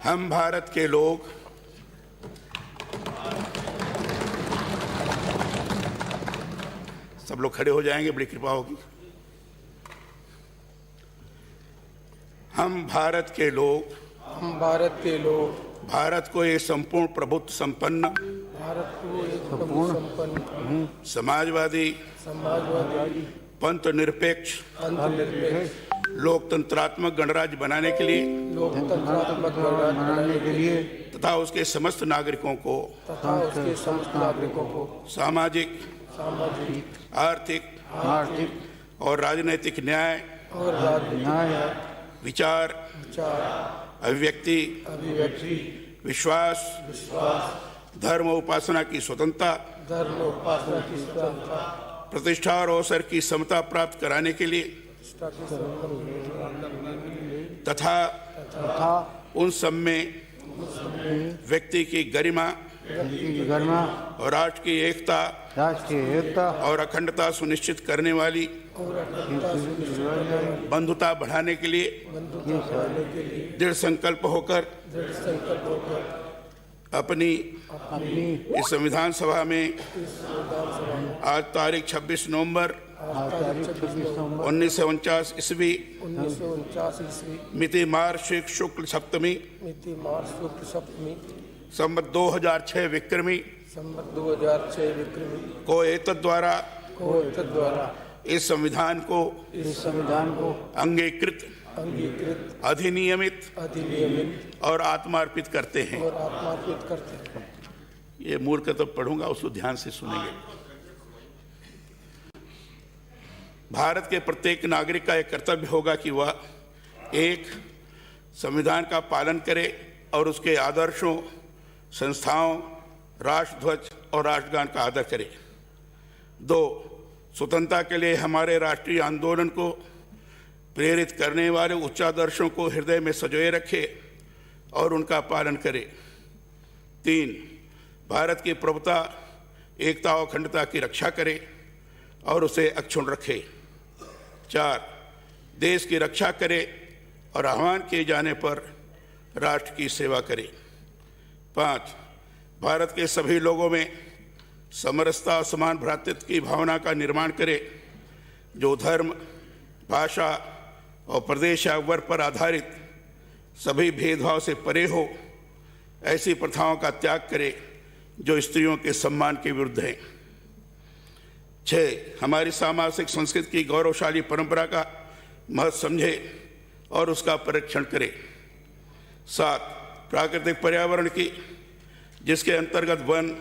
हम भारत के लोग सब लोग खड़े हो जाएंगे, बड़ी कृपा होगी। हम भारत के लोग भारत को एक संपूर्ण प्रभुत्व संपन्न समाजवादी पंथ निरपेक्ष लोकतंत्रात्मक गणराज्य बनाने के लिए तथा उसके समस्त नागरिकों को सामाजिक आर्थिक और राजनैतिक न्याय विचार अभिव्यक्ति विश्वास धर्म उपासना की स्वतंत्रता प्रतिष्ठा और अवसर की समता प्राप्त कराने के लिए तथा उन सब में व्यक्ति की गरिमा और राष्ट्र की एकता और अखंडता सुनिश्चित करने वाली बंधुता बढ़ाने के लिए दृढ़ संकल्प होकर अपनी इस संविधान सभा में आज तारीख 26 नवंबर 1949 ईस्वी मिति मार्च शुक्ल सप्तमी संवत 2006 विक्रमी को एतद् द्वारा इस संविधान को अंगीकृत अधिनियमित और आत्मार्पित करते हैं। ये मूल का तो पढ़ूंगा, उसको ध्यान से सुनेंगे। भारत के प्रत्येक नागरिक का एक कर्तव्य होगा कि वह एक संविधान का पालन करे और उसके आदर्शों संस्थाओं राष्ट्रध्वज और राष्ट्रगान का आदर करे। 2 स्वतंत्रता के लिए हमारे राष्ट्रीय आंदोलन को प्रेरित करने वाले उच्चादर्शों को हृदय में संजोए रखे और उनका पालन करे। 3 भारत की प्रभुता एकता और अखंडता की रक्षा करे और उसे अक्षुण्ण रखे। 4 देश की रक्षा करे और आह्वान किए जाने पर राष्ट्र की सेवा करे। 5 भारत के सभी लोगों में समरसता और समान भ्रातृत्व की भावना का निर्माण करे, जो धर्म भाषा और प्रदेश या वर्ग पर आधारित सभी भेदभाव से परे हो। ऐसी प्रथाओं का त्याग करे जो स्त्रियों के सम्मान के विरुद्ध हैं। 6 हमारी सामाजिक संस्कृति की गौरवशाली परंपरा का महत्व समझे और उसका परीक्षण करे। 7 प्राकृतिक पर्यावरण की, जिसके अंतर्गत वन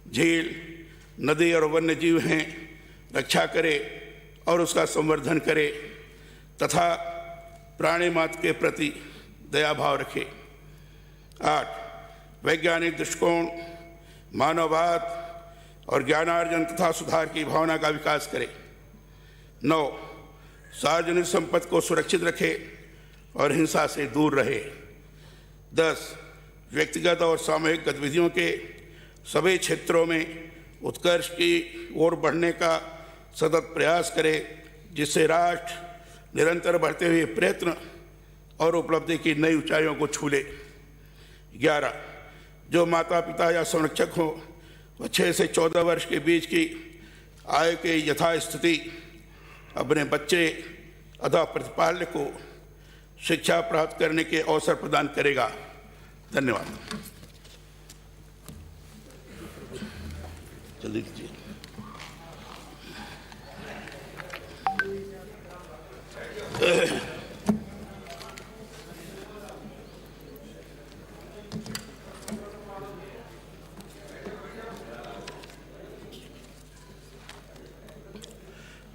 झील नदी और वन्य जीव हैं, रक्षा करे और उसका संवर्धन करे तथा प्राणी मात्र के प्रति दया भाव रखे। 8 वैज्ञानिक दृष्टिकोण मानववाद और ज्ञानार्जन तथा सुधार की भावना का विकास करे। 9 सार्वजनिक संपत्ति को सुरक्षित रखे और हिंसा से दूर रहे। 10 व्यक्तिगत और सामूहिक गतिविधियों के सभी क्षेत्रों में उत्कर्ष की ओर बढ़ने का सतत प्रयास करे, जिससे राष्ट्र निरंतर बढ़ते हुए प्रयत्न और उपलब्धि की नई ऊंचाइयों को छू ले। 11 जो माता पिता या संरक्षक हों वह 6 से 14 वर्ष के बीच की आयु के यथास्थिति अपने बच्चे अथवा प्रतिपाल्य को शिक्षा प्राप्त करने के अवसर प्रदान करेगा। धन्यवाद। जल्दी कीजिए।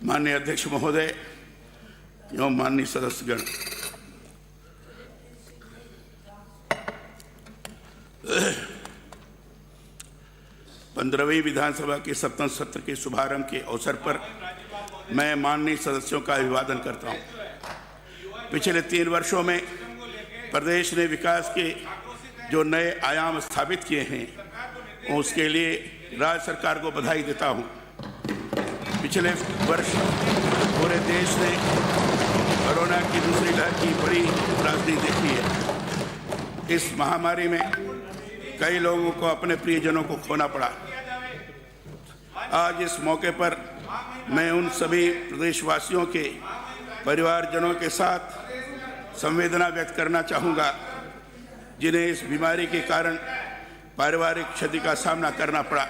माननीय अध्यक्ष महोदय एवं माननीय सदस्यगण, पंद्रहवीं विधानसभा के 7वें सत्र के शुभारंभ के अवसर पर मैं माननीय सदस्यों का अभिवादन करता हूं। पिछले 3 वर्षों में प्रदेश ने विकास के जो नए आयाम स्थापित किए हैं उसके लिए राज्य सरकार को बधाई देता हूं। पिछले वर्ष पूरे देश ने कोरोना की दूसरी लहर की बड़ी त्रासदी देखी है। इस महामारी में कई लोगों को अपने प्रियजनों को खोना पड़ा। आज इस मौके पर मैं उन सभी प्रदेशवासियों के परिवारजनों के साथ संवेदना व्यक्त करना चाहूँगा जिन्हें इस बीमारी के कारण पारिवारिक क्षति का सामना करना पड़ा।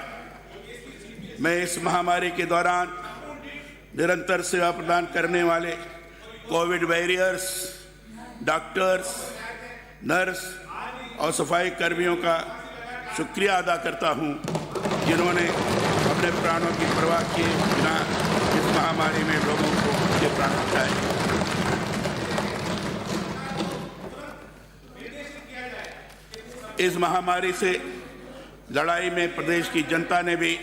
मैं इस महामारी के दौरान निरंतर सेवा प्रदान करने वाले कोविड वॉरियर्स, डॉक्टर्स, नर्स और सफाई कर्मियों का शुक्रिया अदा करता हूं, जिन्होंने अपने प्राणों की परवाह किए बिना इस महामारी में लोगों को उनके प्राण बचाए। इस महामारी से लड़ाई में प्रदेश की जनता ने भी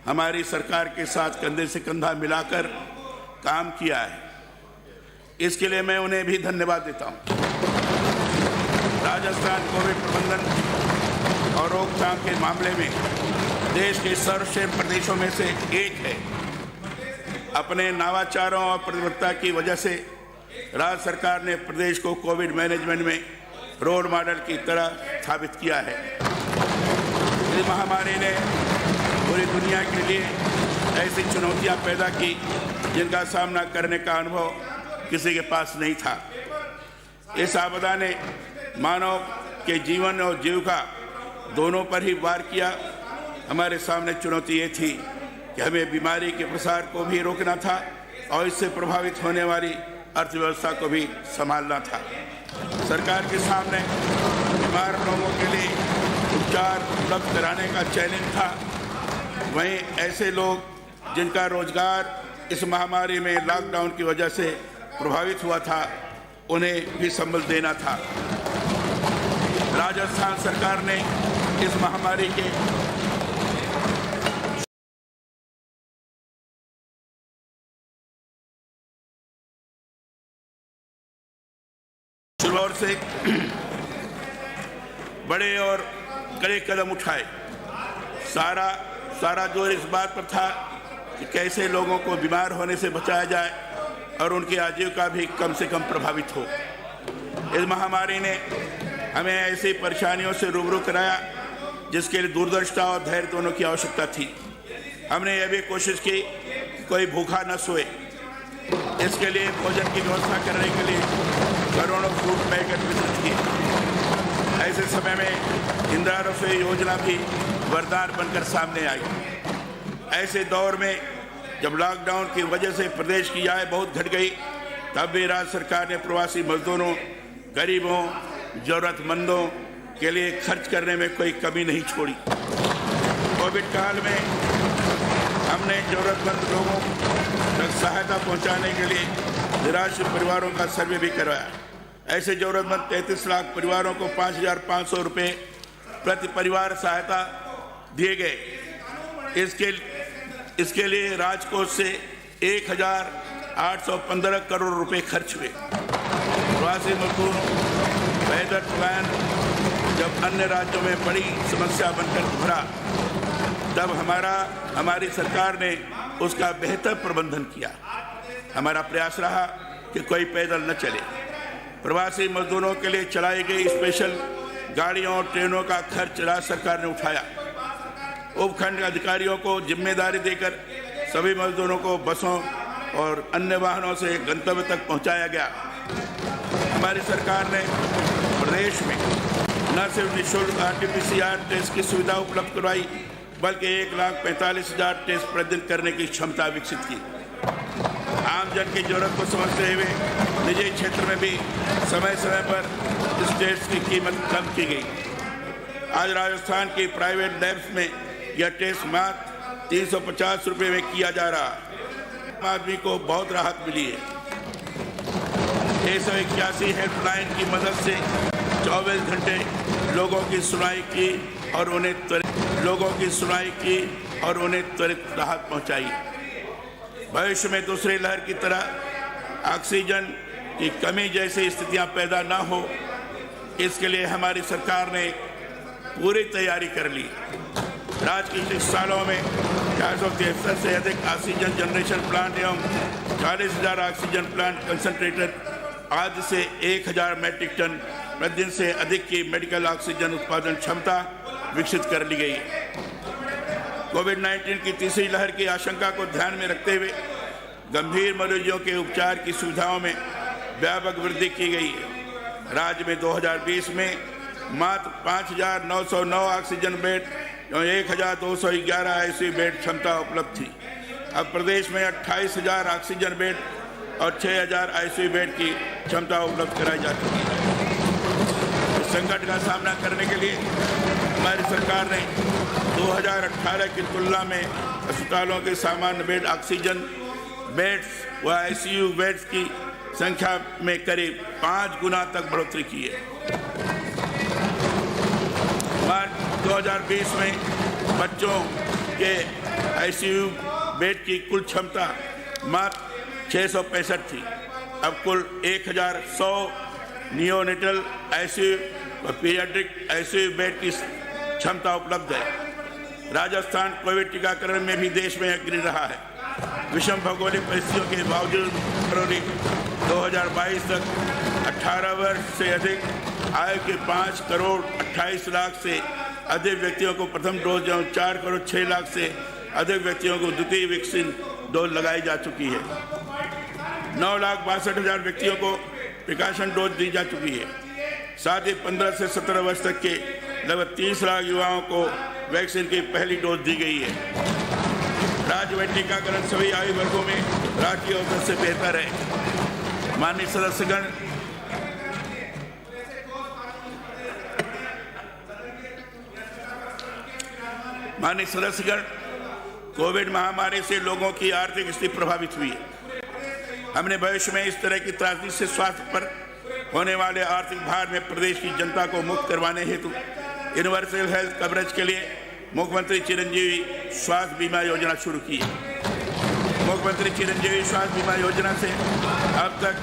हमारी सरकार के साथ कंधे से कंधा मिलाकर काम किया है। इसके लिए मैं उन्हें भी धन्यवाद देता हूं। राजस्थान कोविड प्रबंधन और रोकथाम के मामले में देश के सर्वश्रेष्ठ प्रदेशों में से एक है। अपने नवाचारों और प्रतिबद्धता की वजह से राज्य सरकार ने प्रदेश को कोविड मैनेजमेंट में रोल मॉडल की तरह स्थापित किया है। इस महामारी ने पूरी दुनिया के लिए ऐसी चुनौतियां पैदा की जिनका सामना करने का अनुभव किसी के पास नहीं था। इस आपदा ने मानव के जीवन और जीविका दोनों पर ही वार किया। हमारे सामने चुनौती ये थी कि हमें बीमारी के प्रसार को भी रोकना था और इससे प्रभावित होने वाली अर्थव्यवस्था को भी संभालना था। सरकार के सामने बीमार लोगों के लिए उपचार उपलब्ध कराने का चैलेंज था। वहीं ऐसे लोग जिनका रोजगार इस महामारी में लॉकडाउन की वजह से प्रभावित हुआ था, उन्हें भी संबल देना था। राजस्थान सरकार ने इस महामारी के शुरुआत से बड़े और कड़े कदम उठाए। सारा जोर इस बात पर था कि कैसे लोगों को बीमार होने से बचाया जाए और उनकी आजीविका भी कम से कम प्रभावित हो। इस महामारी ने हमें ऐसी परेशानियों से रूबरू कराया जिसके लिए दूरदर्शिता और धैर्य दोनों की आवश्यकता थी। हमने यह भी कोशिश की कोई भूखा न सोए। इसके लिए भोजन की व्यवस्था करने के लिए करोड़ों फूड पैकेट वितरित किए। ऐसे समय में इंदिरा रसोई योजना भी वरदान बनकर सामने आई। ऐसे दौर में जब लॉकडाउन की वजह से प्रदेश की आय बहुत घट गई, तब भी राज्य सरकार ने प्रवासी मजदूरों, गरीबों, जरूरतमंदों के लिए खर्च करने में कोई कमी नहीं छोड़ी। कोविड काल में हमने जरूरतमंद लोगों तक सहायता पहुंचाने के लिए निराश्रित परिवारों का सर्वे भी करवाया। ऐसे जरूरतमंद 33 लाख परिवारों को 5,500 रुपये प्रति परिवार सहायता दिए गए। इसके लिए राजकोष से 1,815 करोड़ रुपए खर्च हुए। प्रवासी मजदूर बेहतर प्लान जब अन्य राज्यों में बड़ी समस्या बनकर उभरा, तब हमारी सरकार ने उसका बेहतर प्रबंधन किया। हमारा प्रयास रहा कि कोई पैदल न चले। प्रवासी मजदूरों के लिए चलाई गई स्पेशल गाड़ियों और ट्रेनों का खर्च राज्य सरकार ने उठाया। उपखंड अधिकारियों को जिम्मेदारी देकर सभी मजदूरों को बसों और अन्य वाहनों से गंतव्य तक पहुंचाया गया। हमारी सरकार ने प्रदेश में न सिर्फ निःशुल्क RT-PCR टेस्ट की सुविधा उपलब्ध करवाई, बल्कि 1,45,000 टेस्ट प्रतिदिन करने की क्षमता विकसित की। आम जन की जरूरत को समझते हुए निजी क्षेत्र में भी समय समय पर इस टेस्ट की कीमत कम की गई। आज राजस्थान की प्राइवेट लैब्स में यह टेस्ट मात्र 350 रुपये में किया जा रहा है। आदमी को बहुत राहत मिली है। 181 हेल्पलाइन की मदद से 24 घंटे लोगों की सुनवाई की और उन्हें त्वरित राहत पहुंचाई। भविष्य में दूसरी लहर की तरह ऑक्सीजन की कमी जैसी स्थितियां पैदा न हो, इसके लिए हमारी सरकार ने पूरी तैयारी कर ली। राज्य के 6 सालों में 463 से अधिक ऑक्सीजन जनरेशन प्लांट एवं 40,000 ऑक्सीजन प्लांट कंसंट्रेटर आज से 1,000 मैट्रिक टन प्रतिदिन से अधिक की मेडिकल ऑक्सीजन उत्पादन क्षमता विकसित कर ली गई है। कोविड-19 की तीसरी लहर की आशंका को ध्यान में रखते हुए गंभीर मरीजों के उपचार की सुविधाओं में व्यापक वृद्धि की गई है। राज्य में 2020 में मात्र 5,909 ऑक्सीजन बेड और 1,211 आईसीयू बेड क्षमता उपलब्ध थी। अब प्रदेश में 28,000 ऑक्सीजन बेड और 6,000 आईसीयू बेड की क्षमता उपलब्ध कराई जा चुकी है। इस संकट का सामना करने के लिए हमारी सरकार ने 2018 की तुलना में अस्पतालों के सामान्य बेड, ऑक्सीजन बेड्स व आईसीयू बेड्स की संख्या में करीब 5 गुना तक बढ़ोतरी की है। मार्च 2020 में बच्चों के आईसीयू बेड की कुल क्षमता मात्र 665 थी। अब कुल 1,100 नियोनेटल आईसीयू और पीडियाट्रिक आईसीयू बेड की क्षमता उपलब्ध है। राजस्थान कोविड टीकाकरण में भी देश में अग्रणी रहा है। विषम भौगोलिक परिस्थितियों के बावजूद फरवरी 2022 तक 18 वर्ष से अधिक आयु के 5 करोड़ 28 लाख से अधिक व्यक्तियों को प्रथम डोज एवं 4 करोड़ 6 लाख से अधिक व्यक्तियों को द्वितीय वैक्सीन डोज लगाई जा चुकी है। 9,62,000 व्यक्तियों को प्रिकॉशन डोज दी जा चुकी है। साथ ही 15 से 17 वर्ष तक के लगभग 30 लाख युवाओं को वैक्सीन की पहली डोज दी गई है। राज्य में टीकाकरण सभी आयु वर्गों में राष्ट्रीय औसत से बेहतर है। माननीय सदस्यगण, कोविड महामारी से लोगों की आर्थिक स्थिति प्रभावित हुई है। हमने भविष्य में इस तरह की त्रासदी से स्वास्थ्य पर होने वाले आर्थिक भार में प्रदेश की जनता को मुक्त करवाने हेतु यूनिवर्सल हेल्थ कवरेज के लिए मुख्यमंत्री चिरंजीवी स्वास्थ्य बीमा योजना शुरू की है। मुख्यमंत्री चिरंजीवी स्वास्थ्य बीमा योजना से अब तक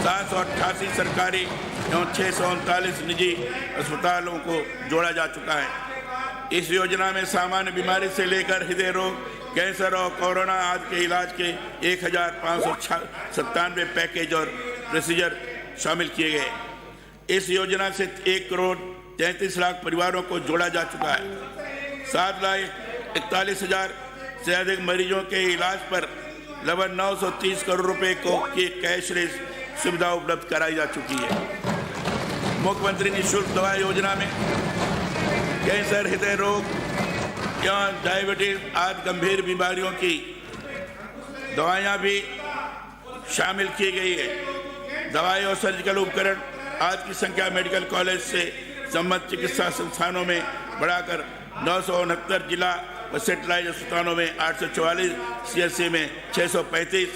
788 सरकारी एवं 639 निजी अस्पतालों को जोड़ा जा चुका है। इस योजना में सामान्य बीमारी से लेकर हृदय रोग, कैंसर और कोरोना आदि के इलाज के 1,597 पैकेज और प्रोसीजर शामिल किए गए। इस योजना से 1 करोड़ 33 लाख परिवारों को जोड़ा जा चुका है। 7,41,000 से अधिक मरीजों के इलाज पर लगभग 930 करोड़ रुपए की कैशलेस सुविधा उपलब्ध कराई जा चुकी है। मुख्यमंत्री निःशुल्क दवा योजना में कैंसर, हृदय रोग या डायबिटीज आदि गंभीर बीमारियों की दवाइयाँ भी शामिल की गई है। दवाई और सर्जिकल उपकरण आदि की संख्या मेडिकल कॉलेज से संबद्ध चिकित्सा संस्थानों में बढ़ाकर 969 जिला व सेटेलाइट अस्पतालों में 844, CSC में 635,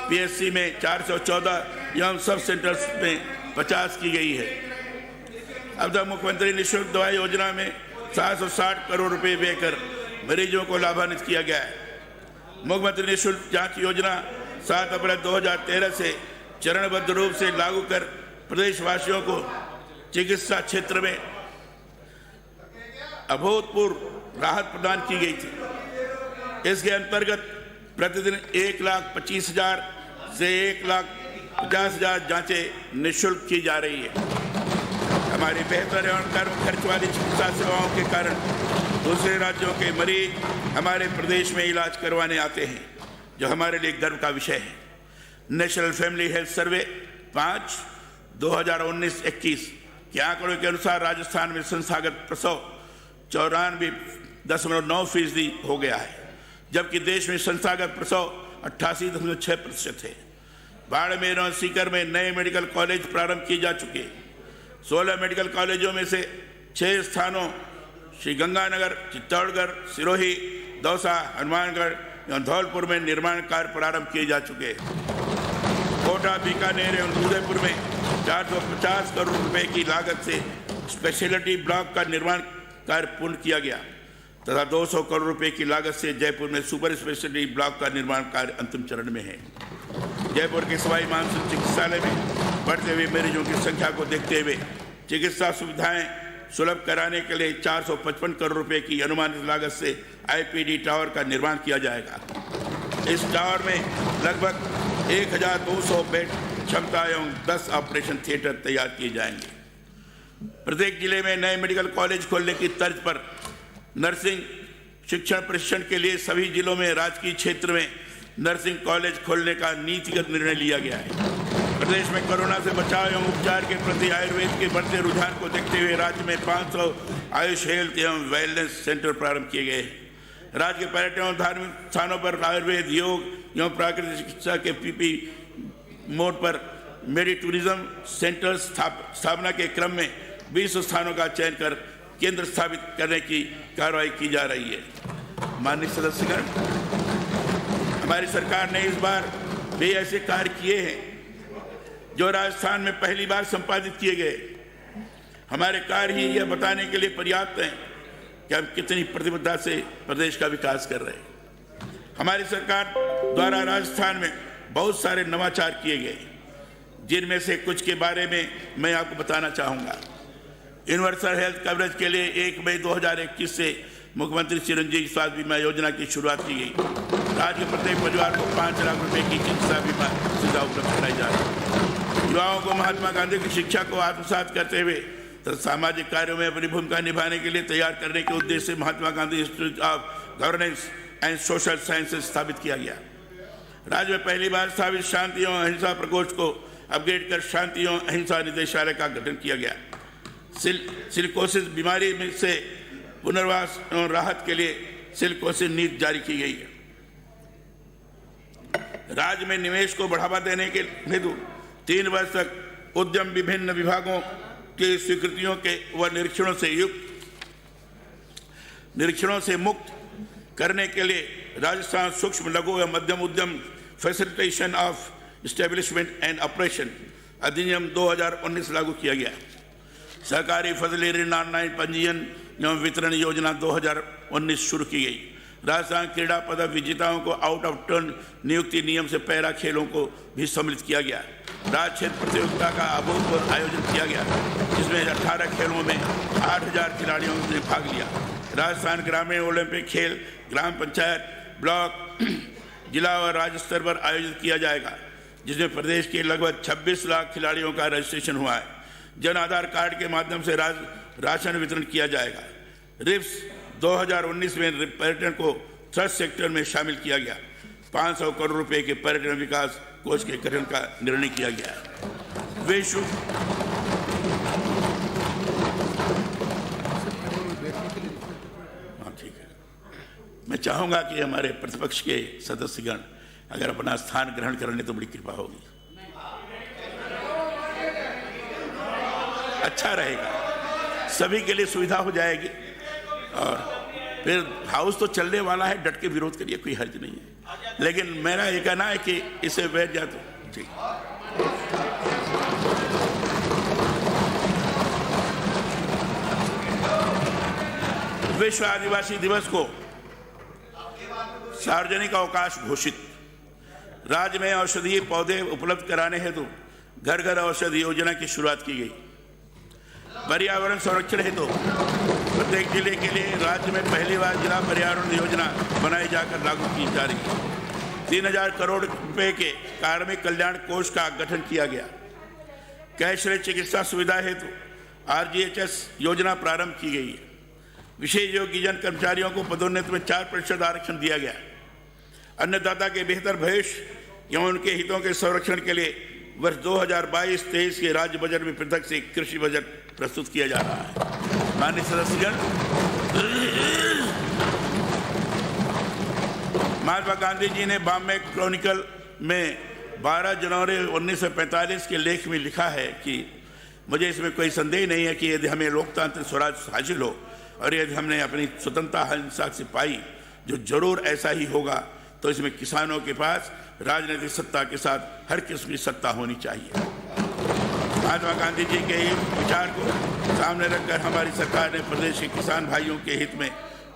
PSC में 414 एवं सब सेंटर्स में 50 की गई है। अब तक मुख्यमंत्री निःशुल्क दवा योजना में 760 करोड़ रुपए देकर मरीजों को लाभान्वित किया गया है। मुख्यमंत्री निःशुल्क जांच योजना 7 अप्रैल 2013 से चरणबद्ध रूप से लागू कर प्रदेशवासियों को चिकित्सा क्षेत्र में अभूतपूर्व राहत प्रदान की गई थी। इसके अंतर्गत प्रतिदिन 1,25,000 से 1,50,000 जांचें निःशुल्क की जा रही है। हमारी बेहतर एवं कम खर्च वाली चिकित्सा सेवाओं के कारण दूसरे राज्यों के मरीज हमारे प्रदेश में इलाज करवाने आते हैं, जो हमारे लिए गर्व का विषय है। नेशनल फैमिली हेल्थ सर्वे 5/2019-21 के आंकड़ों के अनुसार राजस्थान में संस्थागत प्रसव 94.9% हो गया है, जबकि देश में संस्थागत प्रसव 88.6% है। बाड़मेर और सीकर में नए मेडिकल कॉलेज प्रारंभ किए जा चुके हैं। 16 मेडिकल कॉलेजों में से 6 स्थानों श्री गंगानगर, चित्तौड़गढ़, सिरोही, दौसा, हनुमानगढ़ एवं धौलपुर में निर्माण कार्य प्रारंभ किए जा चुके हैं। कोटा, बीकानेर एवं उदयपुर में 450 करोड़ रुपए की लागत से स्पेशलिटी ब्लॉक का निर्माण कार्य पूर्ण किया गया तथा 200 करोड़ रुपए की लागत से जयपुर में सुपर स्पेशलिटी ब्लॉक का निर्माण कार्य अंतिम चरण में है। जयपुर के सवाई मानसिंह चिकित्सालय में बढ़ते हुए मरीजों की संख्या को देखते हुए चिकित्सा सुविधाएं सुलभ कराने के लिए 455 करोड़ रुपए की अनुमानित लागत से IPD टावर का निर्माण किया जाएगा। इस टावर में लगभग 1,200 बेड क्षमता एवं 10 ऑपरेशन थिएटर तैयार किए जाएंगे। प्रत्येक जिले में नए मेडिकल कॉलेज खोलने की तर्ज पर नर्सिंग शिक्षण प्रशिक्षण के लिए सभी जिलों में राजकीय क्षेत्र में नर्सिंग कॉलेज खोलने का नीतिगत निर्णय लिया गया है। प्रदेश में कोरोना से बचाव एवं उपचार के प्रति आयुर्वेद के बढ़ते रुझान को देखते हुए राज्य में 500 आयुष हेल्थ एवं वेलनेस सेंटर प्रारंभ किए गए हैं। राज्य के पर्यटन एवं धार्मिक स्थानों पर आयुर्वेद, योग एवं प्राकृतिक चिकित्सा के पीपी मोड पर मेडी टूरिज्म सेंटर स्थापना के क्रम में 20 स्थानों का चयन कर केंद्र स्थापित करने की कार्रवाई की जा रही है। माननीय सदस्यगण, हमारी सरकार ने इस बार भी ऐसे कार्य किए हैं जो राजस्थान में पहली बार संपादित किए गए। हमारे कार्य ही यह बताने के लिए पर्याप्त हैं कि हम कितनी प्रतिबद्धता से प्रदेश का विकास कर रहे हैं। हमारी सरकार द्वारा राजस्थान में बहुत सारे नवाचार किए गए, जिनमें से कुछ के बारे में मैं आपको बताना चाहूँगा। यूनिवर्सल हेल्थ कवरेज के लिए 1 मई 2021 से मुख्यमंत्री चिरंजीवी स्वास्थ्य बीमा योजना की शुरुआत की गई। राज्य के प्रत्येक परिवार को 5 लाख रुपए की चिकित्सा बीमा सुविधा उपलब्ध कराई जा रही है। युवाओं को महात्मा गांधी की शिक्षा को आत्मसात करते हुए तथा सामाजिक कार्यों में अपनी भूमिका निभाने के लिए तैयार करने के उद्देश्य से Mahatma Gandhi institute of governance and social sciences स्थापित किया गया। राज्य में पहली बार स्थापित शांति एवं अहिंसा प्रकोष्ठ को अपग्रेड कर शांति एवं अहिंसा निदेशालय का गठन किया गया। सिलिकोसिस बीमारी में से पुनर्वास एवं राहत के लिए सिलिकोसिस नीति जारी की गई है। राज्य में निवेश को बढ़ावा देने के हेतु 3 वर्ष तक उद्यम विभिन्न विभागों की स्वीकृतियों के व निरीक्षणों से मुक्त करने के लिए राजस्थान सूक्ष्म लघु एवं मध्यम उद्यम facilitation of establishment and operation अधिनियम 2019 लागू किया गया। सहकारी फसली ऋण ऑनलाइन पंजीयन एवं वितरण योजना 2019 शुरू की गई। राजस्थान क्रीड़ा पदक विजेताओं को आउट ऑफ टर्न नियुक्ति नियम से पैरा खेलों को भी सम्मिलित किया गया। राज्य क्षेत्र प्रतियोगिता का अभूतपूर्व आयोजन किया गया, जिसमें 18 खेलों में 8000 खिलाड़ियों ने भाग लिया। राजस्थान ग्रामीण ओलंपिक खेल ग्राम पंचायत, ब्लॉक, जिला और राज्य स्तर पर आयोजित किया जाएगा, जिसमें प्रदेश के लगभग 26 लाख खिलाड़ियों का रजिस्ट्रेशन हुआ है। जन आधार कार्ड के माध्यम से राशन वितरण किया जाएगा। रिप्स 2019 में पर्यटन को थ्रस्ट सेक्टर में शामिल किया गया। 500 करोड़ रुपए के पर्यटन विकास कोष के गठन का निर्णय किया गया है। विश्व ठीक है, मैं चाहूंगा कि हमारे प्रतिपक्ष के सदस्यगण अगर अपना स्थान ग्रहण कर लें तो बड़ी कृपा होगी, अच्छा रहेगा, सभी के लिए सुविधा हो जाएगी। और फिर हाउस तो चलने वाला है, डट के विरोध करिए, कोई हर्ज नहीं है। लेकिन मेरा ये कहना है कि इसे बैठ जाते ठीक। विश्व आदिवासी दिवस को सार्वजनिक अवकाश घोषित। राज्य में औषधीय पौधे उपलब्ध कराने हेतु घर घर औषधि योजना की शुरुआत की गई। पर्यावरण संरक्षण हेतु प्रत्येक जिले के लिए राज्य में पहली बार जिला पर्यावरण योजना बनाई जाकर लागू की जा रही है। 3000 करोड़ रुपए के कार्मिक कल्याण कोष का गठन किया गया। कैशलेस चिकित्सा सुविधा हेतु RGHS योजना प्रारंभ की गई है। विशेष योग्यजन कर्मचारियों को पदोन्नति में 4% आरक्षण दिया गया। अन्नदाता के बेहतर भविष्य एवं उनके हितों के संरक्षण के लिए वर्ष 2022-23 के राज्य बजट में पृथक से कृषि बजट प्रस्तुत किया जा रहा है। माननीय सदस्यगण, महात्मा गांधी जी ने बॉम्बे क्रॉनिकल में 12 जनवरी 1945 के लेख में लिखा है कि मुझे इसमें कोई संदेह नहीं है कि यदि हमें लोकतांत्रिक स्वराज हासिल हो और यदि हमने अपनी स्वतंत्रता हिंसा से पाई, जो जरूर ऐसा ही होगा, तो इसमें किसानों के पास राजनीतिक सत्ता के साथ हर किस्म की सत्ता होनी चाहिए। महात्मा गांधी जी के विचार को सामने रखकर हमारी सरकार ने प्रदेश के किसान भाइयों के हित में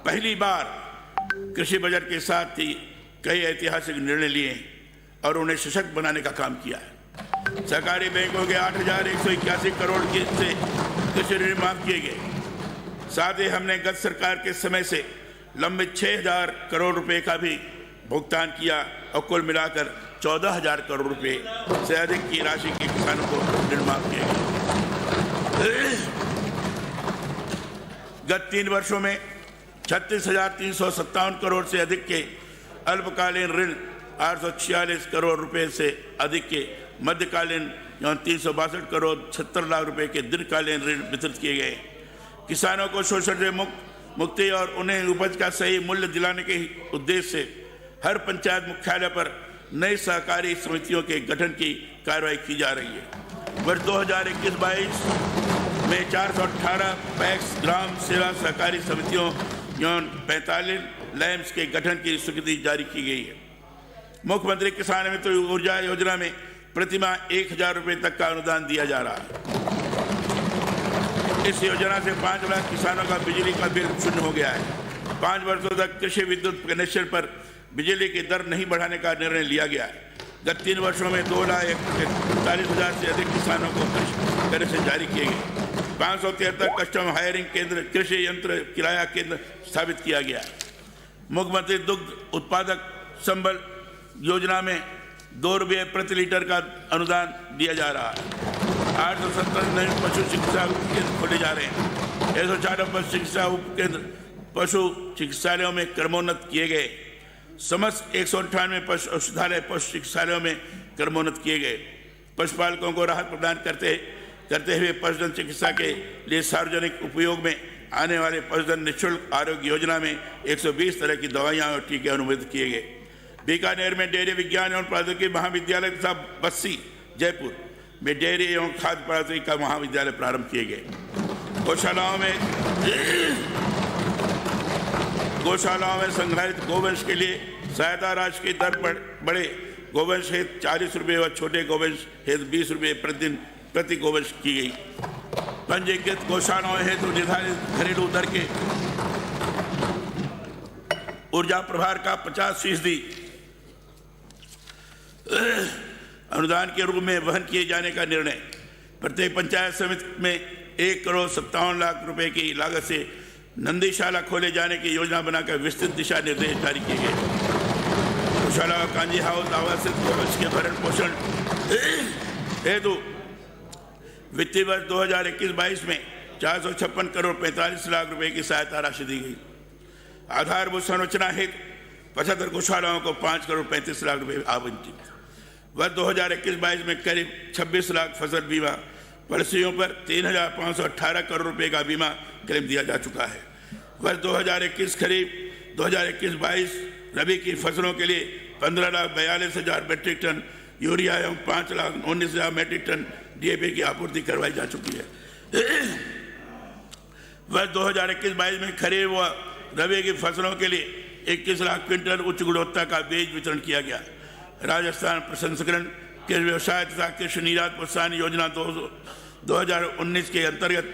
पहली बार कृषि बजट के साथ ही कई ऐतिहासिक निर्णय लिए और उन्हें सशक्त बनाने का काम किया है। सरकारी बैंकों के 8181 करोड़ से कृषि ऋण माफ किए गए। साथ ही हमने गत सरकार के समय से लंबित 6000 करोड़ रुपए का भी भुगतान किया और कुल मिलाकर 14000 करोड़ रुपए से अधिक की राशि के किसानों को ऋण माफ किया गया। गत 3 वर्षों में 36,357 करोड़ से अधिक के अल्पकालीन ऋण, 846 करोड़ रुपए से अधिक के मध्यकालीन एवं 362 करोड़ 76 लाख रुपए के दीर्घकालीन ऋण वितरित किए गए। किसानों को शोषण से मुक्ति और उन्हें उपज का सही मूल्य दिलाने के उद्देश्य से हर पंचायत मुख्यालय पर नई सहकारी समितियों के गठन की कार्रवाई की जा रही है। वर्ष 2021-22 में 418 पैक्स ग्राम सेवा सहकारी समितियों एवं 45 लैम्स के गठन की स्वीकृति जारी की गई है। मुख्यमंत्री किसान मित्र ऊर्जा योजना में प्रतिमाह 1,000 रुपये तक का अनुदान दिया जा रहा है। इस योजना से 5 लाख किसानों का बिजली का बिल शून्य हो गया है। 5 वर्षों तक कृषि विद्युत कनेक्शन पर बिजली की दर नहीं बढ़ाने का निर्णय लिया गया है। गत 3 वर्षों में 2,41,000 से अधिक किसानों को कृषि कनेक्शन जारी किए गए। 573 कस्टम हायरिंग केंद्र, कृषि यंत्र किराया केंद्र स्थापित किया गया। मुख्यमंत्री दुग्ध उत्पादक संबल योजना में 2 रुपये प्रति लीटर का अनुदान दिया जा रहा है। 870 नए पशु चिकित्सा उपकेंद्र खोले जा रहे हैं। 104 पशु चिकित्सा उपकेंद्र पशु चिकित्सालयों में क्रमोन्नत किए गए। समस्त 198 पशु औषधालय पशु चिकित्सालयों में क्रमोन्नत किए गए। पशुपालकों को राहत प्रदान करते हुए पशुधन चिकित्सा के लिए सार्वजनिक उपयोग में आने वाले पशुधन निःशुल्क आरोग्य योजना में 120 तरह की दवाइयाँ और टीके अनुमोदित किए गए। बीकानेर में डेयरी विज्ञान एवं प्रौद्योगिकी महाविद्यालय तथा बस्सी जयपुर में डेयरी एवं खाद्य प्रौद्योगिकी का महाविद्यालय प्रारंभ किए गए। गौशालाओं में संग्रहित गोवंश के लिए सहायता राशि की दर बढ़े। गोवंश हेतु 40 रुपये व छोटे गोवंश हेतु 20 रुपये प्रतिदिन प्रति गोवंश की गई। पंजीकृत गौशालाओं हेतु निर्धारित घरेलू दर के ऊर्जा प्रभार का 50% अनुदान के रूप में वहन किए जाने का निर्णय। प्रत्येक पंचायत समिति में 1,57,00,000 रुपए की लागत से नंदीशाला खोले जाने की योजना बनाकर विस्तृत दिशा निर्देश जारी किए गए। गौशाला कांजी हाउस आवासित गोवंश के भरण पोषण हेतु वित्तीय वर्ष 2021-22 में 456 करोड़ 45 लाख रुपए की सहायता राशि दी गई। आधारभूत संरचना हेतु 75 गौशालाओं को 5 करोड़ 35 लाख रुपए आवंटित। वर्ष 2021-22 में करीब 26 लाख फसल बीमा पॉलिसियों पर 3,518 करोड़ रुपए का बीमा क्लेम दिया जा चुका है। वर्ष 2021 खरीफ 2021-22 रबी की फसलों के लिए 15,42,000 मीट्रिक टन यूरिया एवं 5,19,000 मीट्रिक टन DAP की आपूर्ति करवाई जा चुकी है। वर्ष 2021-22 में खरीफ व रबी की फसलों के लिए 21 लाख क्विंटल उच्च गुणवत्ता का बीज वितरण किया गया। राजस्थान प्रसंस्करण कृषि व्यवसाय तथा कृषि निर्यात प्रोत्साहन योजना 2019 के अंतर्गत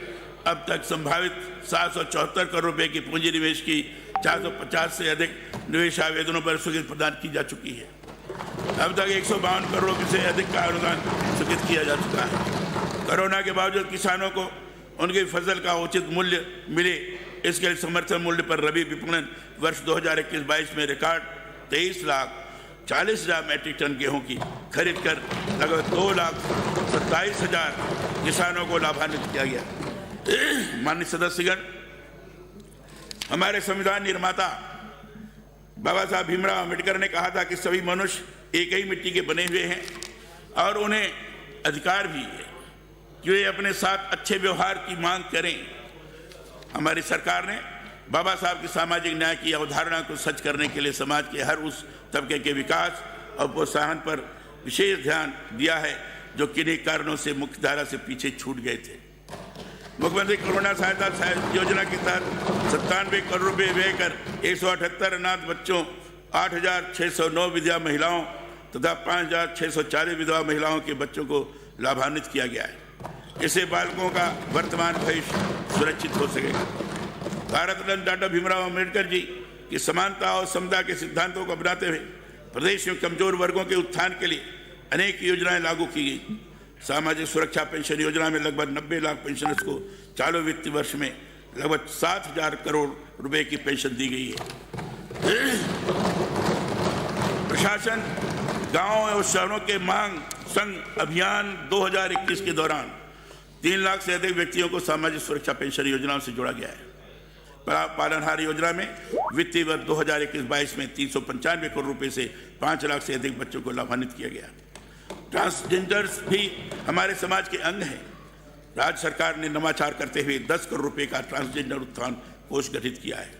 अब तक संभावित 774 करोड़ रुपए की पूंजी निवेश की 450 से अधिक निवेश आवेदनों पर स्वीकृति प्रदान की जा चुकी है। अब तक 152 करोड़ से अधिक का अनुदान स्वीकृत किया जा चुका है। कोरोना के बावजूद किसानों को उनकी फसल का उचित मूल्य मिले, इसके लिए समर्थन मूल्य पर रबी विपणन वर्ष 2021-22 में रिकॉर्ड 23,40,000 मीट्रिक टन गेहूं की खरीद कर लगभग 2,27,000 किसानों को लाभान्वित किया गया। माननीय सदस्यगण, हमारे संविधान निर्माता बाबा साहब भीमराव अम्बेडकर ने कहा था कि सभी मनुष्य एक ही मिट्टी के बने हुए हैं और उन्हें अधिकार भी है कि वे अपने साथ अच्छे व्यवहार की मांग करें। हमारी सरकार ने बाबा साहब की सामाजिक न्याय की अवधारणा को सच करने के लिए समाज के हर उस तबके के विकास और प्रोत्साहन पर विशेष ध्यान दिया है जो किन्हीं कारणों से मुख्यधारा से पीछे छूट गए थे। मुख्यमंत्री कोरोना सहायता योजना के तहत 97 करोड़ रुपए व्यय कर 178 अनाथ बच्चों, 8,609 विधवा महिलाओं तथा 5,640 विधवा महिलाओं के बच्चों को लाभान्वित किया गया है। इससे बालकों का वर्तमान भविष्य सुरक्षित हो सकेगा। भारत रत्न डॉक्टर भीमराव अम्बेडकर जी की समानता और समता के सिद्धांतों को अपनाते हुए प्रदेश में कमजोर वर्गों के उत्थान के लिए अनेक योजनाएं लागू की गई। सामाजिक सुरक्षा पेंशन योजना में लगभग 90 लाख पेंशनर्स को चालू वित्तीय वर्ष में लगभग 7,000 करोड़ रुपए की पेंशन दी गई है। प्रशासन गांवों और शहरों के मांग संघ अभियान 2021 के दौरान 3 लाख से अधिक व्यक्तियों को सामाजिक सुरक्षा पेंशन योजनाओं से जोड़ा गया है। पालनहार योजना में वित्तीय वर्ष 2021-22 में 395 करोड़ रुपए से 5 लाख से अधिक बच्चों को लाभान्वित किया गया। ट्रांसजेंडर्स भी हमारे समाज के अंग हैं। राज्य सरकार ने नवाचार करते हुए 10 करोड़ रुपए का ट्रांसजेंडर उत्थान कोष गठित किया है।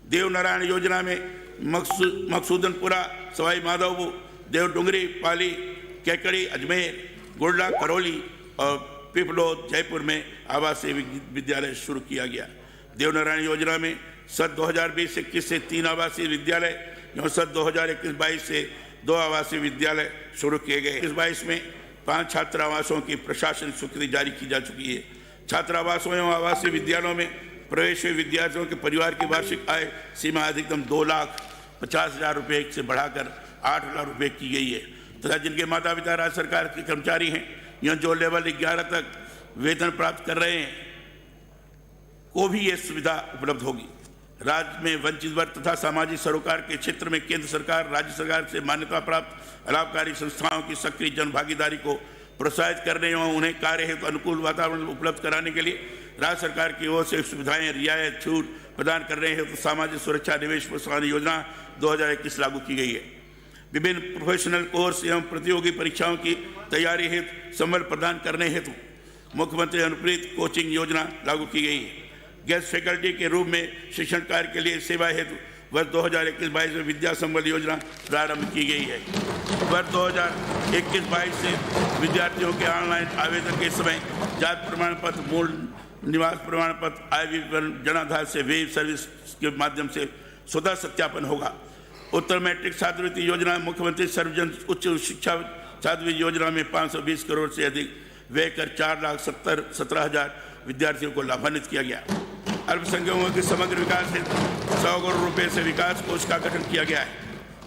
देवनारायण योजना में मकसूदनपुरा, सवाई माधोपुर, देवडुंगरी, पाली, कैकड़ी, अजमेर, गोंडा, करौली और पिपलोद, जयपुर में आवासीय विद्यालय शुरू किया गया। देवनारायण योजना में सत्र 2020-21 से 3 आवासीय विद्यालय एवं सत्र 2021-22 से 2 आवासीय विद्यालय शुरू किए गए। 2022 में 5 छात्रावासों की प्रशासन स्वीकृति जारी की जा चुकी है। छात्रावासों एवं आवासीय विद्यालयों में प्रवेश हुए विद्यार्थियों के परिवार की वार्षिक आय सीमा अधिकतम 2,50,000 रुपये से बढ़ाकर 8 लाख रुपये की गई है तथा जिनके माता पिता राज्य सरकार के कर्मचारी हैं या जो लेवल 11 तक वेतन प्राप्त कर रहे हैं को भी ये सुविधा उपलब्ध होगी। राज्य में वंचित वर्ग तथा सामाजिक सरोकार के क्षेत्र में केंद्र सरकार, राज्य सरकार से मान्यता प्राप्त लाभकारी संस्थाओं की सक्रिय जन भागीदारी को प्रोत्साहित करने एवं उन्हें कार्य हेतु अनुकूल वातावरण उपलब्ध कराने के लिए राज्य सरकार की ओर से सुविधाएं, रियायत, छूट प्रदान करने हेतु सामाजिक सुरक्षा निवेश प्रोत्साहन योजना 2021 लागू की गई है। विभिन्न प्रोफेशनल कोर्स एवं प्रतियोगी परीक्षाओं की तैयारी हेतु संबल प्रदान करने हेतु मुख्यमंत्री अनुप्रेरित कोचिंग योजना लागू की गई है। गेस्ट फैकल्टी के रूप में शिक्षण कार्य के लिए सेवा हेतु वर्ष 2021-22 में विद्या संबल योजना प्रारंभ की गई है। वर्ष 2021-22 से विद्यार्थियों के ऑनलाइन आवेदन के समय जाति प्रमाण पत्र, मूल निवास प्रमाण पत्र, आय विवरण, जनाधार से वेब सर्विस के माध्यम से स्वतः सत्यापन होगा। उत्तर मैट्रिक छात्रवृत्ति योजना, मुख्यमंत्री सर्वजन उच्च शिक्षा छात्रवृत्ति योजना में 520 करोड़ से अधिक व्यय कर 4,17,000 विद्यार्थियों को लाभान्वित किया गया। अल्पसंख्यकों के समग्र विकास हेतु 100 करोड़ रुपए से विकास कोष का गठन किया गया है।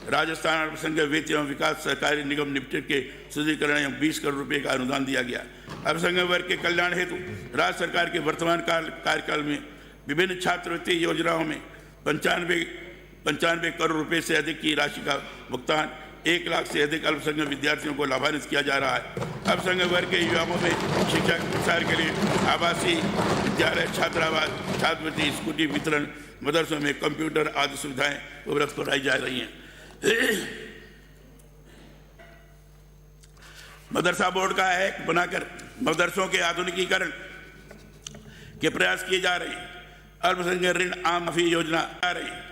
राजस्थान अल्पसंख्यक वित्त एवं विकास सहकारी निगम लिमिटेड के सुदृढ़ीकरण एवं 20 करोड़ रुपए का अनुदान दिया गया। अल्पसंख्यक वर्ग के कल्याण हेतु राज्य सरकार के वर्तमान कार्यकाल में विभिन्न छात्रवृत्ति योजनाओं में 95 करोड़ रुपए से अधिक की राशि का भुगतान 1 लाख से अधिक अल्पसंख्यक विद्यार्थियों को लाभान्वित किया जा रहा है। अल्पसंख्यक वर्ग के युवाओं में शिक्षा के प्रसार के लिए आवासीय विद्यालय, छात्रावास, छात्रवृत्ति, स्कूटी वितरण, मदरसों में कंप्यूटर आदि सुविधाएं उपलब्ध कराई जा रही हैं। मदरसा बोर्ड का एक्ट बनाकर मदरसों के आधुनिकीकरण के प्रयास किए जा रहे हैं। अल्पसंख्यक ऋण आम माफी योजना आ रही है।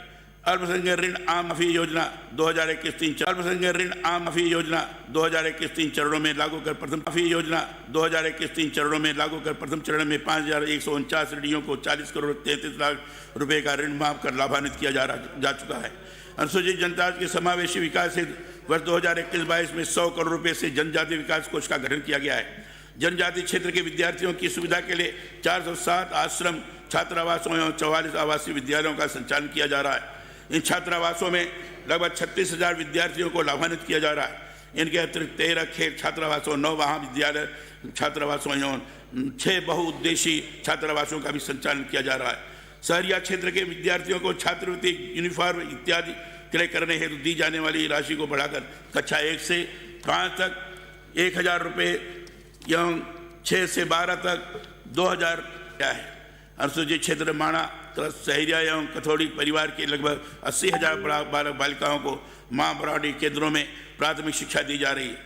अल्पसंख्यक ऋण आम माफी योजना 2021-3 अल्पसंख्यक ऋण आम माफी योजना 2021-3 चरणों में लागू कर प्रथम माफी योजना 2021-3 चरणों में लागू कर प्रथम चरण में 5,149 ऋणियों को 40 करोड़ 33 लाख रुपए का ऋण माफ कर लाभान्वित किया जा चुका है। अनुसूचित जनजाति के समावेशी विकास हेतु वर्ष 2021-22 में 100 करोड़ रुपए से जनजाति विकास कोष का गठन किया गया है। जनजाति क्षेत्र के विद्यार्थियों की सुविधा के लिए 407 आश्रम, छात्रावासों एवं 44 आवासीय विद्यालयों का संचालन किया जा रहा है। इन छात्रावासों में लगभग 36,000 विद्यार्थियों को लाभान्वित किया जा रहा है। इनके अतिरिक्त 13 खेल छात्रावासों, 9 महाविद्यालय छात्रावासों एवं 6 बहुउद्देशीय छात्रावासों का भी संचालन किया जा रहा है। शहरिया क्षेत्र के विद्यार्थियों को छात्रवृत्ति, यूनिफॉर्म इत्यादि क्रय करने हेतु दी जाने वाली राशि को बढ़ाकर कक्षा 1 से 5 तक 1,000 रुपये एवं 6 से 12 तक 2,000 क्या है। अनुसूचित क्षेत्र माणा, सहरिया एवं कथोड़ी परिवार के लगभग 80,000 बालिकाओं को मां बराड़ी केंद्रों में प्राथमिक शिक्षा दी जा रही है।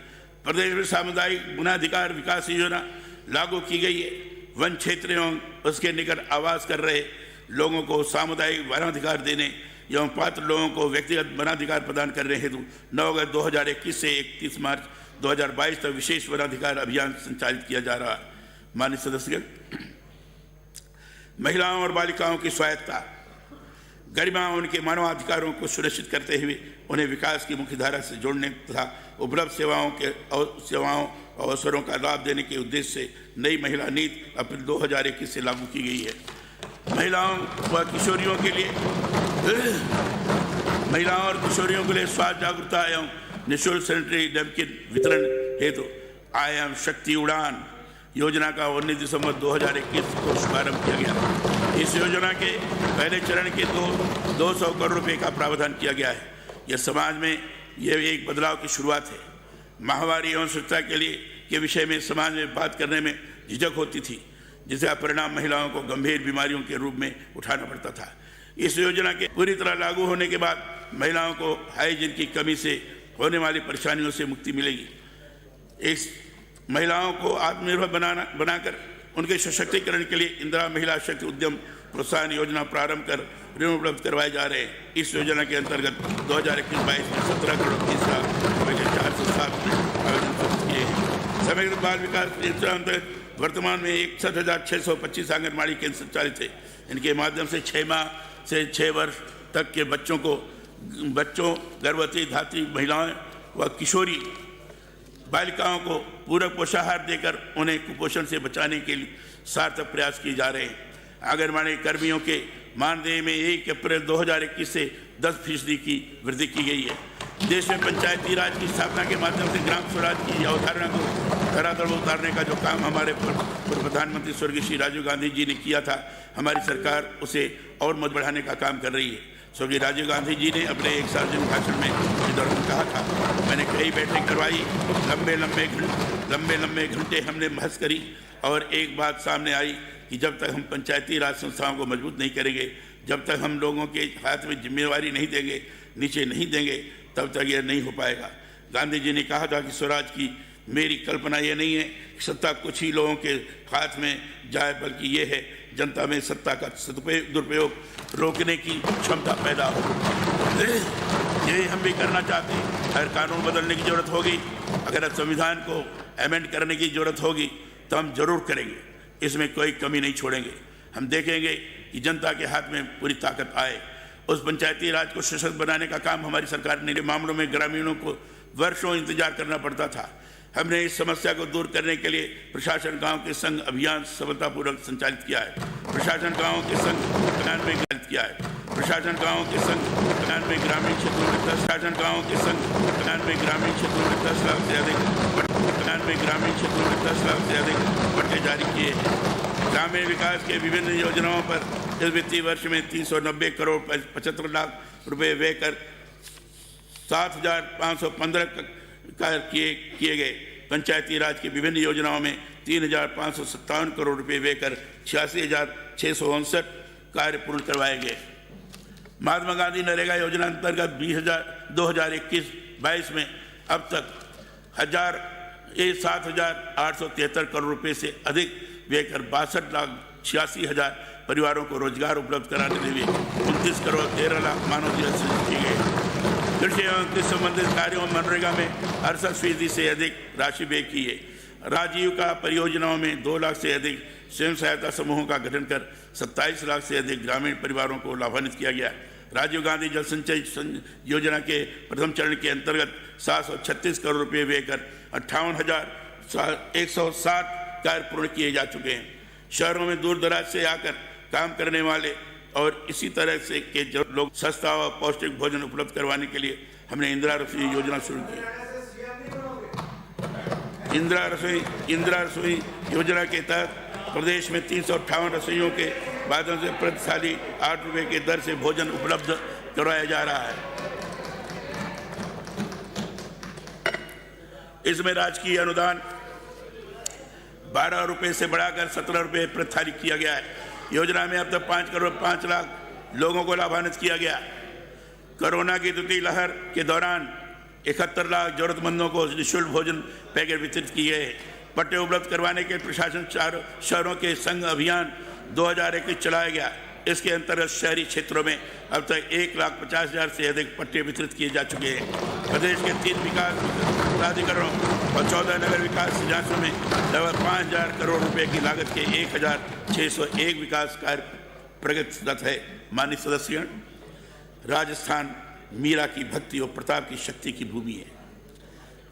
प्रदेश में सामुदायिक गुणाधिकार विकास योजना लागू की गई है। वन क्षेत्र एवं उसके निकट आवास कर रहे लोगों को सामुदायिक वनाधिकार देने एवं पात्र लोगों को व्यक्तिगत वनाधिकार प्रदान करने हेतु 9 अगस्त 2021 से 31 मार्च 2022 तक विशेष वनाधिकार अभियान संचालित किया जा रहा है। माननीय सदस्यगण, महिलाओं और बालिकाओं की स्वायत्ता, गरिमा और उनके मानवाधिकारों को सुनिश्चित करते हुए उन्हें विकास की मुख्यधारा से जोड़ने तथा उपलब्ध सेवाओं अवसरों का लाभ देने के उद्देश्य से नई महिला नीति अप्रैल 2021 से लागू की गई है। महिलाओं और किशोरियों के लिए स्वास्थ्य जागरूकता एवं निःशुल्क सैनिटरी नैपकिन वितरण हेतु आई एम शक्ति उड़ान योजना का 19 दिसंबर 2021 को शुभारंभ किया गया। इस योजना के पहले चरण के 200 करोड़ रुपए का प्रावधान किया गया है। यह समाज में यह एक बदलाव की शुरुआत है। महामारी एवं स्वच्छता के विषय में समाज में बात करने में झिझक होती थी। जिसका परिणाम महिलाओं को गंभीर बीमारियों के रूप में उठाना पड़ता था। इस योजना के पूरी तरह लागू होने के बाद महिलाओं को हाइजीन की कमी से होने वाली परेशानियों से मुक्ति मिलेगी। इस महिलाओं को आत्मनिर्भर बनाकर उनके सशक्तिकरण के लिए इंदिरा महिला शक्ति उद्यम प्रोत्साहन योजना प्रारंभ कर ऋण उपलब्ध करवाए जा रहे हैं। इस योजना के अंतर्गत 2021-22 में 17 करोड़ 30 लाख रुपये के 407 आवेदन किए हैं। समग्र बाल विकास योजना अंतर्गत वर्तमान में 61,625 आंगनबाड़ी केंद्र संचालित है। इनके माध्यम से 6 माह से 6 वर्ष तक के बच्चों, गर्भवती धात्री महिलाओं व किशोरी बालिकाओं को पूरक पोषाहार देकर उन्हें कुपोषण से बचाने के लिए सार्थक प्रयास किए जा रहे हैं। आंगनबाड़ी कर्मियों के मानदेय में 1 अप्रैल 2021 से 10% की वृद्धि की गई है। देश में पंचायती राज की स्थापना के माध्यम से ग्राम स्वराज की अवधारणा को धरातल पर उतारने का जो काम हमारे पूर्व प्रधानमंत्री स्वर्गीय श्री राजीव गांधी जी ने किया था, हमारी सरकार उसे और मत बढ़ाने का काम कर रही है। स्वर्गीय राजीव गांधी जी ने अपने एक सार्वजनिक भाषण में इस दौरान कहा था, मैंने कई बैठक करवाई, लंबे लंबे घंटे हमने बहस करी और एक बात सामने आई कि जब तक हम पंचायती राज संस्थाओं को मजबूत नहीं करेंगे, जब तक हम लोगों के हाथ में जिम्मेवारी नहीं देंगे, नीचे नहीं देंगे, तब तक यह नहीं हो पाएगा। गांधी जी ने कहा था कि स्वराज की मेरी कल्पना ये नहीं है कि सत्ता कुछ ही लोगों के हाथ में जाए, बल्कि ये है जनता में सत्ता का दुरुपयोग रोकने की क्षमता पैदा हो। यही हम भी करना चाहते हैं। अगर कानून बदलने की जरूरत होगी, अगर संविधान को अमेंड करने की जरूरत होगी, तो हम जरूर करेंगे, इसमें कोई कमी नहीं छोड़ेंगे। हम देखेंगे कि जनता के हाथ में पूरी ताकत आए। उस पंचायती राज को सशक्त बनाने का काम हमारी सरकार ने मामलों में ग्रामीणों को वर्षों इंतजार करना पड़ता था। हमने इस समस्या को दूर करने के लिए प्रशासन गांव के संग अभियान सफलतापूर्वक संचालित किया है। प्रशासन गांव के संग 99 किया है। प्रशासन गांव के संग 99 ग्रामीण क्षेत्रों में 10 प्रशासन गांव के संग 99 ग्रामीण क्षेत्रों में 10 लाख से अधिक 99 ग्रामीण क्षेत्रों में 10 लाख से अधिक पट्टे जारी किए हैं। ग्रामीण विकास के विभिन्न योजनाओं पर इस वित्तीय वर्ष में 390 करोड़ 75 लाख रुपए व्यय कर 7,515 किए गए। पंचायती राज की विभिन्न योजनाओं में 3,557 करोड़ रुपए व्यय कर 86,659 कार्य पूर्ण करवाए गए। महात्मा गांधी नरेगा योजना अंतर्गत 2021-22 में अब तक 7,873 करोड़ रुपए से अधिक व्यय कर 62,86,000 परिवारों को रोजगार उपलब्ध कराने के लिए 29 करोड़ 13 लाख मानव दिवस सृजित किए गए। कृषि एवं कृषि संबंधित कार्यों में मनरेगा में 68% से अधिक राशि व्यय की है। राजीविका परियोजनाओं में 2 लाख से अधिक स्वयं सहायता समूहों का गठन कर 27 लाख से अधिक ग्रामीण परिवारों को लाभान्वित किया गया। राजीव गांधी जल संचय योजना के प्रथम चरण के अंतर्गत 736 करोड़ रुपये व्यय कर 58,160 कार्य पूर्ण किए जा चुके हैं। शहरों में दूर दराज से आकर काम करने वाले और इसी तरह से के जो लोग सस्ता और पौष्टिक भोजन उपलब्ध करवाने के लिए हमने इंदिरा रसोई योजना शुरू की। इंदिरा रसोई योजना के तहत प्रदेश में 358 रसोइयों के माध्यम से प्रति थाली 8 रुपये की दर से भोजन उपलब्ध करवाया जा रहा है। इसमें राजकीय अनुदान 12 रुपये से बढ़ाकर 17 रुपये प्रति थाली किया गया है। योजना में अब तक 5 करोड़ 5 लाख लोगों को लाभान्वित किया गया। कोरोना की द्वितीय लहर के दौरान 71 लाख जरूरतमंदों को निःशुल्क भोजन पैकेट वितरित किए हैं। पट्टे उपलब्ध करवाने के प्रशासन शहरों के संघ अभियान 2021 चलाया गया। इसके अंतर्गत शहरी क्षेत्रों में अब तक 1,50,000 से अधिक पट्टे वितरित किए जा चुके हैं। प्रदेश के 3 विकास प्राधिकरणों और 14 नगर विकास एजेंसियों में लगभग 5,000 करोड़ रुपए की लागत के 1,601 विकास कार्य प्रगतिरत है। माननीय सदस्यगण, राजस्थान मीरा की भक्ति और प्रताप की शक्ति की भूमि है।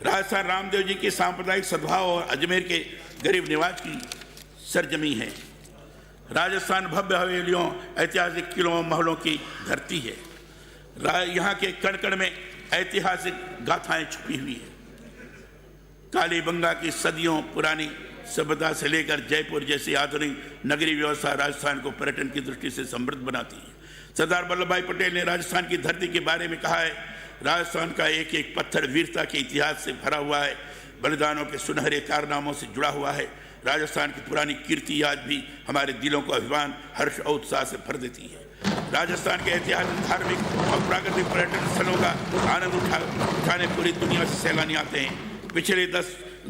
राजस्थान रामदेव जी के सांप्रदायिक सद्भाव और अजमेर के गरीब निवाज की सरजमी है। राजस्थान भव्य हवेलियों, ऐतिहासिक किलों, महलों की धरती है। यहाँ के कण कण में ऐतिहासिक गाथाएं छुपी हुई है। कालीबंगा की सदियों पुरानी सभ्यता से लेकर जयपुर जैसी आधुनिक नगरीय व्यवस्था राजस्थान को पर्यटन की दृष्टि से समृद्ध बनाती है। सरदार वल्लभ भाई पटेल ने राजस्थान की धरती के बारे में कहा है, राजस्थान का एक एक पत्थर वीरता के इतिहास से भरा हुआ है। बलिदानों के सुनहरे कारनामों से जुड़ा हुआ है। राजस्थान की पुरानी कीर्ति आज भी हमारे दिलों को अभिमान, हर्ष और उत्साह से भर देती है। राजस्थान के ऐतिहासिक, धार्मिक और प्राकृतिक पर्यटन स्थलों का आनंद उठाने पूरी दुनिया से सैलानी आते हैं। पिछले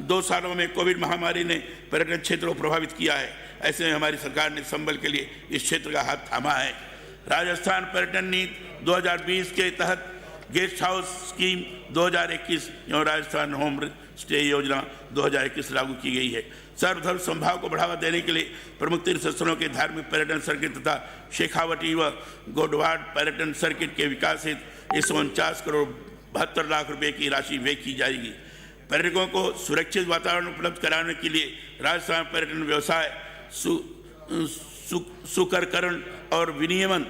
2 सालों में कोविड महामारी ने पर्यटन क्षेत्र को प्रभावित किया है। ऐसे में हमारी सरकार ने संबल के लिए इस क्षेत्र का हाथ थामा है। राजस्थान पर्यटन नीति 2020 के तहत गेस्ट हाउस स्कीम 2021 एवं राजस्थान होम स्टे योजना 2021 लागू की गई है। सर्वधर्म संभाव को बढ़ावा देने के लिए प्रमुख तीर्थ स्थलों के धार्मिक पर्यटन सर्किट तथा शेखावटी व गोडवाड पर्यटन सर्किट के विकास हेतु 149 करोड़ 72 लाख रुपए की राशि व्यय की जाएगी। पर्यटकों को सुरक्षित वातावरण उपलब्ध कराने के लिए राजस्थान पर्यटन व्यवसाय सुकरकरण और विनियमन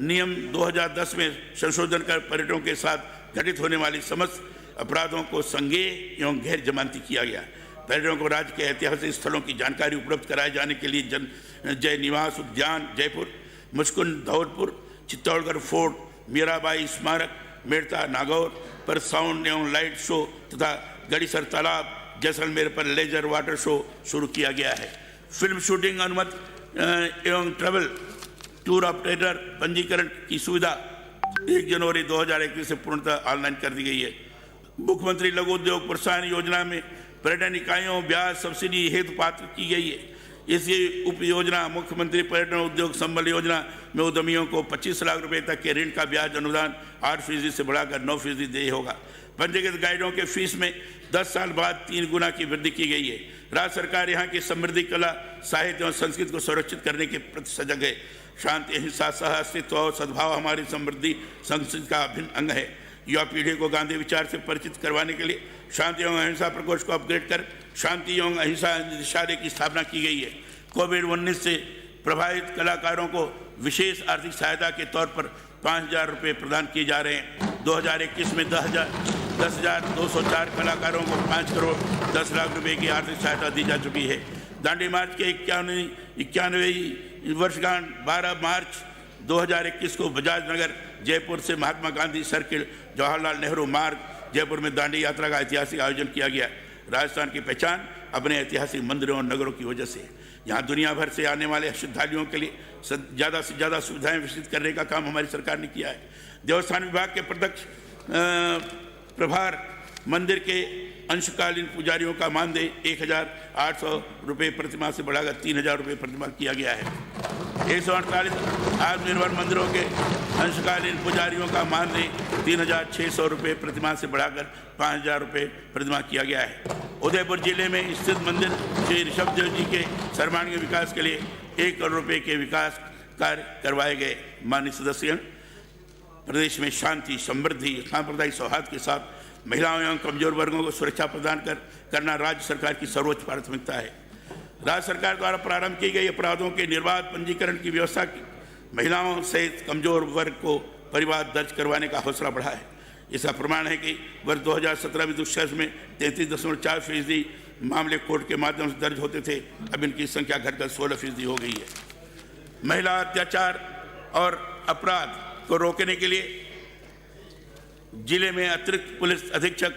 नियम 2010 में संशोधन कर पर्यटकों के साथ घटित होने वाली समस्त अपराधों को संज्ञेय एवं गैर जमानती किया गया। पर्यटकों को राज्य के ऐतिहासिक स्थलों की जानकारी उपलब्ध कराए जाने के लिए जय निवास उद्यान जयपुर, मुचकुंद धौलपुर, चित्तौड़गढ़ फोर्ट, मीराबाई स्मारक, मेड़ता नागौर पर साउंड एवं लाइट शो तथा गड़ीसर तालाब, जैसलमेर पर लेजर वाटर शो शुरू किया गया है। फिल्म शूटिंग अनुमति एवं ट्रैवल टूर ऑपरेटर पंजीकरण की सुविधा 1 जनवरी 2021 से पूर्णतः ऑनलाइन कर दी गई है। मुख्यमंत्री लघु उद्योग प्रोत्साहन योजना में पर्यटन इकाइयों ब्याज सब्सिडी हेतु पात्र की गई है। इसी उप योजना मुख्यमंत्री पर्यटन उद्योग संबल योजना में उद्यमियों को 25 लाख रुपए तक के ऋण का ब्याज अनुदान 8% से बढ़ाकर 9% देय होगा। पंजीकृत गाइडों के फीस में 10 साल बाद 3 गुना की वृद्धि की गई है। राज्य सरकार यहाँ की समृद्धि, कला, साहित्य और संस्कृति को सुरक्षित करने के प्रति सजग है। शांति, अहिंसा, सह अस्तित्व और सद्भाव हमारी समृद्धि संस्कृति का अभिन्न अंग है। युवा पीढ़ी को गांधी विचार से परिचित करवाने के लिए शांति एवं अहिंसा प्रकोष्ठ को अपग्रेड कर शांति एवं अहिंसा निदेशालय की स्थापना की गई है। कोविड-19 से प्रभावित कलाकारों को विशेष आर्थिक सहायता के तौर पर 5,000 रुपये प्रदान किए जा रहे हैं। 2021 में 10,204 कलाकारों को 5 करोड़ 10 लाख रुपए की आर्थिक सहायता दी जा चुकी है। दांडी मार्च के 91वीं वर्षगांठ 12 मार्च 2021 को बजाज नगर जयपुर से महात्मा गांधी सर्किल जवाहरलाल नेहरू मार्ग जयपुर में दांडी यात्रा का ऐतिहासिक आयोजन किया गया। राजस्थान की पहचान अपने ऐतिहासिक मंदिरों और नगरों की वजह से। यहाँ दुनिया भर से आने वाले श्रद्धालुओं के लिए ज़्यादा से ज़्यादा सुविधाएं विकसित करने का काम हमारी सरकार ने किया है। देवस्थान विभाग के प्रत्यक्ष प्रभार मंदिर के अंशकालीन पुजारियों का मानदेय 1,800 रुपये प्रतिमाह से बढ़ाकर 3,000 रुपये प्रतिमाह किया गया है। 148 आत्मनिर्भर मंदिरों के अंशकालीन पुजारियों का मानदेय 3,600 रुपये प्रतिमाह से बढ़ाकर 5,000 रुपये प्रतिमाह किया गया है। उदयपुर जिले में स्थित मंदिर श्री ऋषभदेव जी के सर्वांगीण विकास के लिए 1 करोड़ रुपये के विकास कार्य करवाए गए। माननीय सदस्य, प्रदेश में शांति, समृद्धि, सांप्रदायिक सौहार्द के साथ महिलाओं एवं कमजोर वर्गों को सुरक्षा प्रदान करना राज्य सरकार की सर्वोच्च प्राथमिकता है। राज्य सरकार द्वारा प्रारंभ की गई अपराधों के निर्बाध पंजीकरण की व्यवस्था की महिलाओं सहित कमजोर वर्ग को परिवार दर्ज करवाने का हौसला बढ़ा है। इसका प्रमाण है कि वर्ष 2017 में दुष्कर्म में 33.4% मामले कोर्ट के माध्यम से दर्ज होते थे, अब इनकी संख्या घटकर 16% हो गई है। महिला अत्याचार और अपराध को रोकने के लिए जिले में अतिरिक्त पुलिस अधीक्षक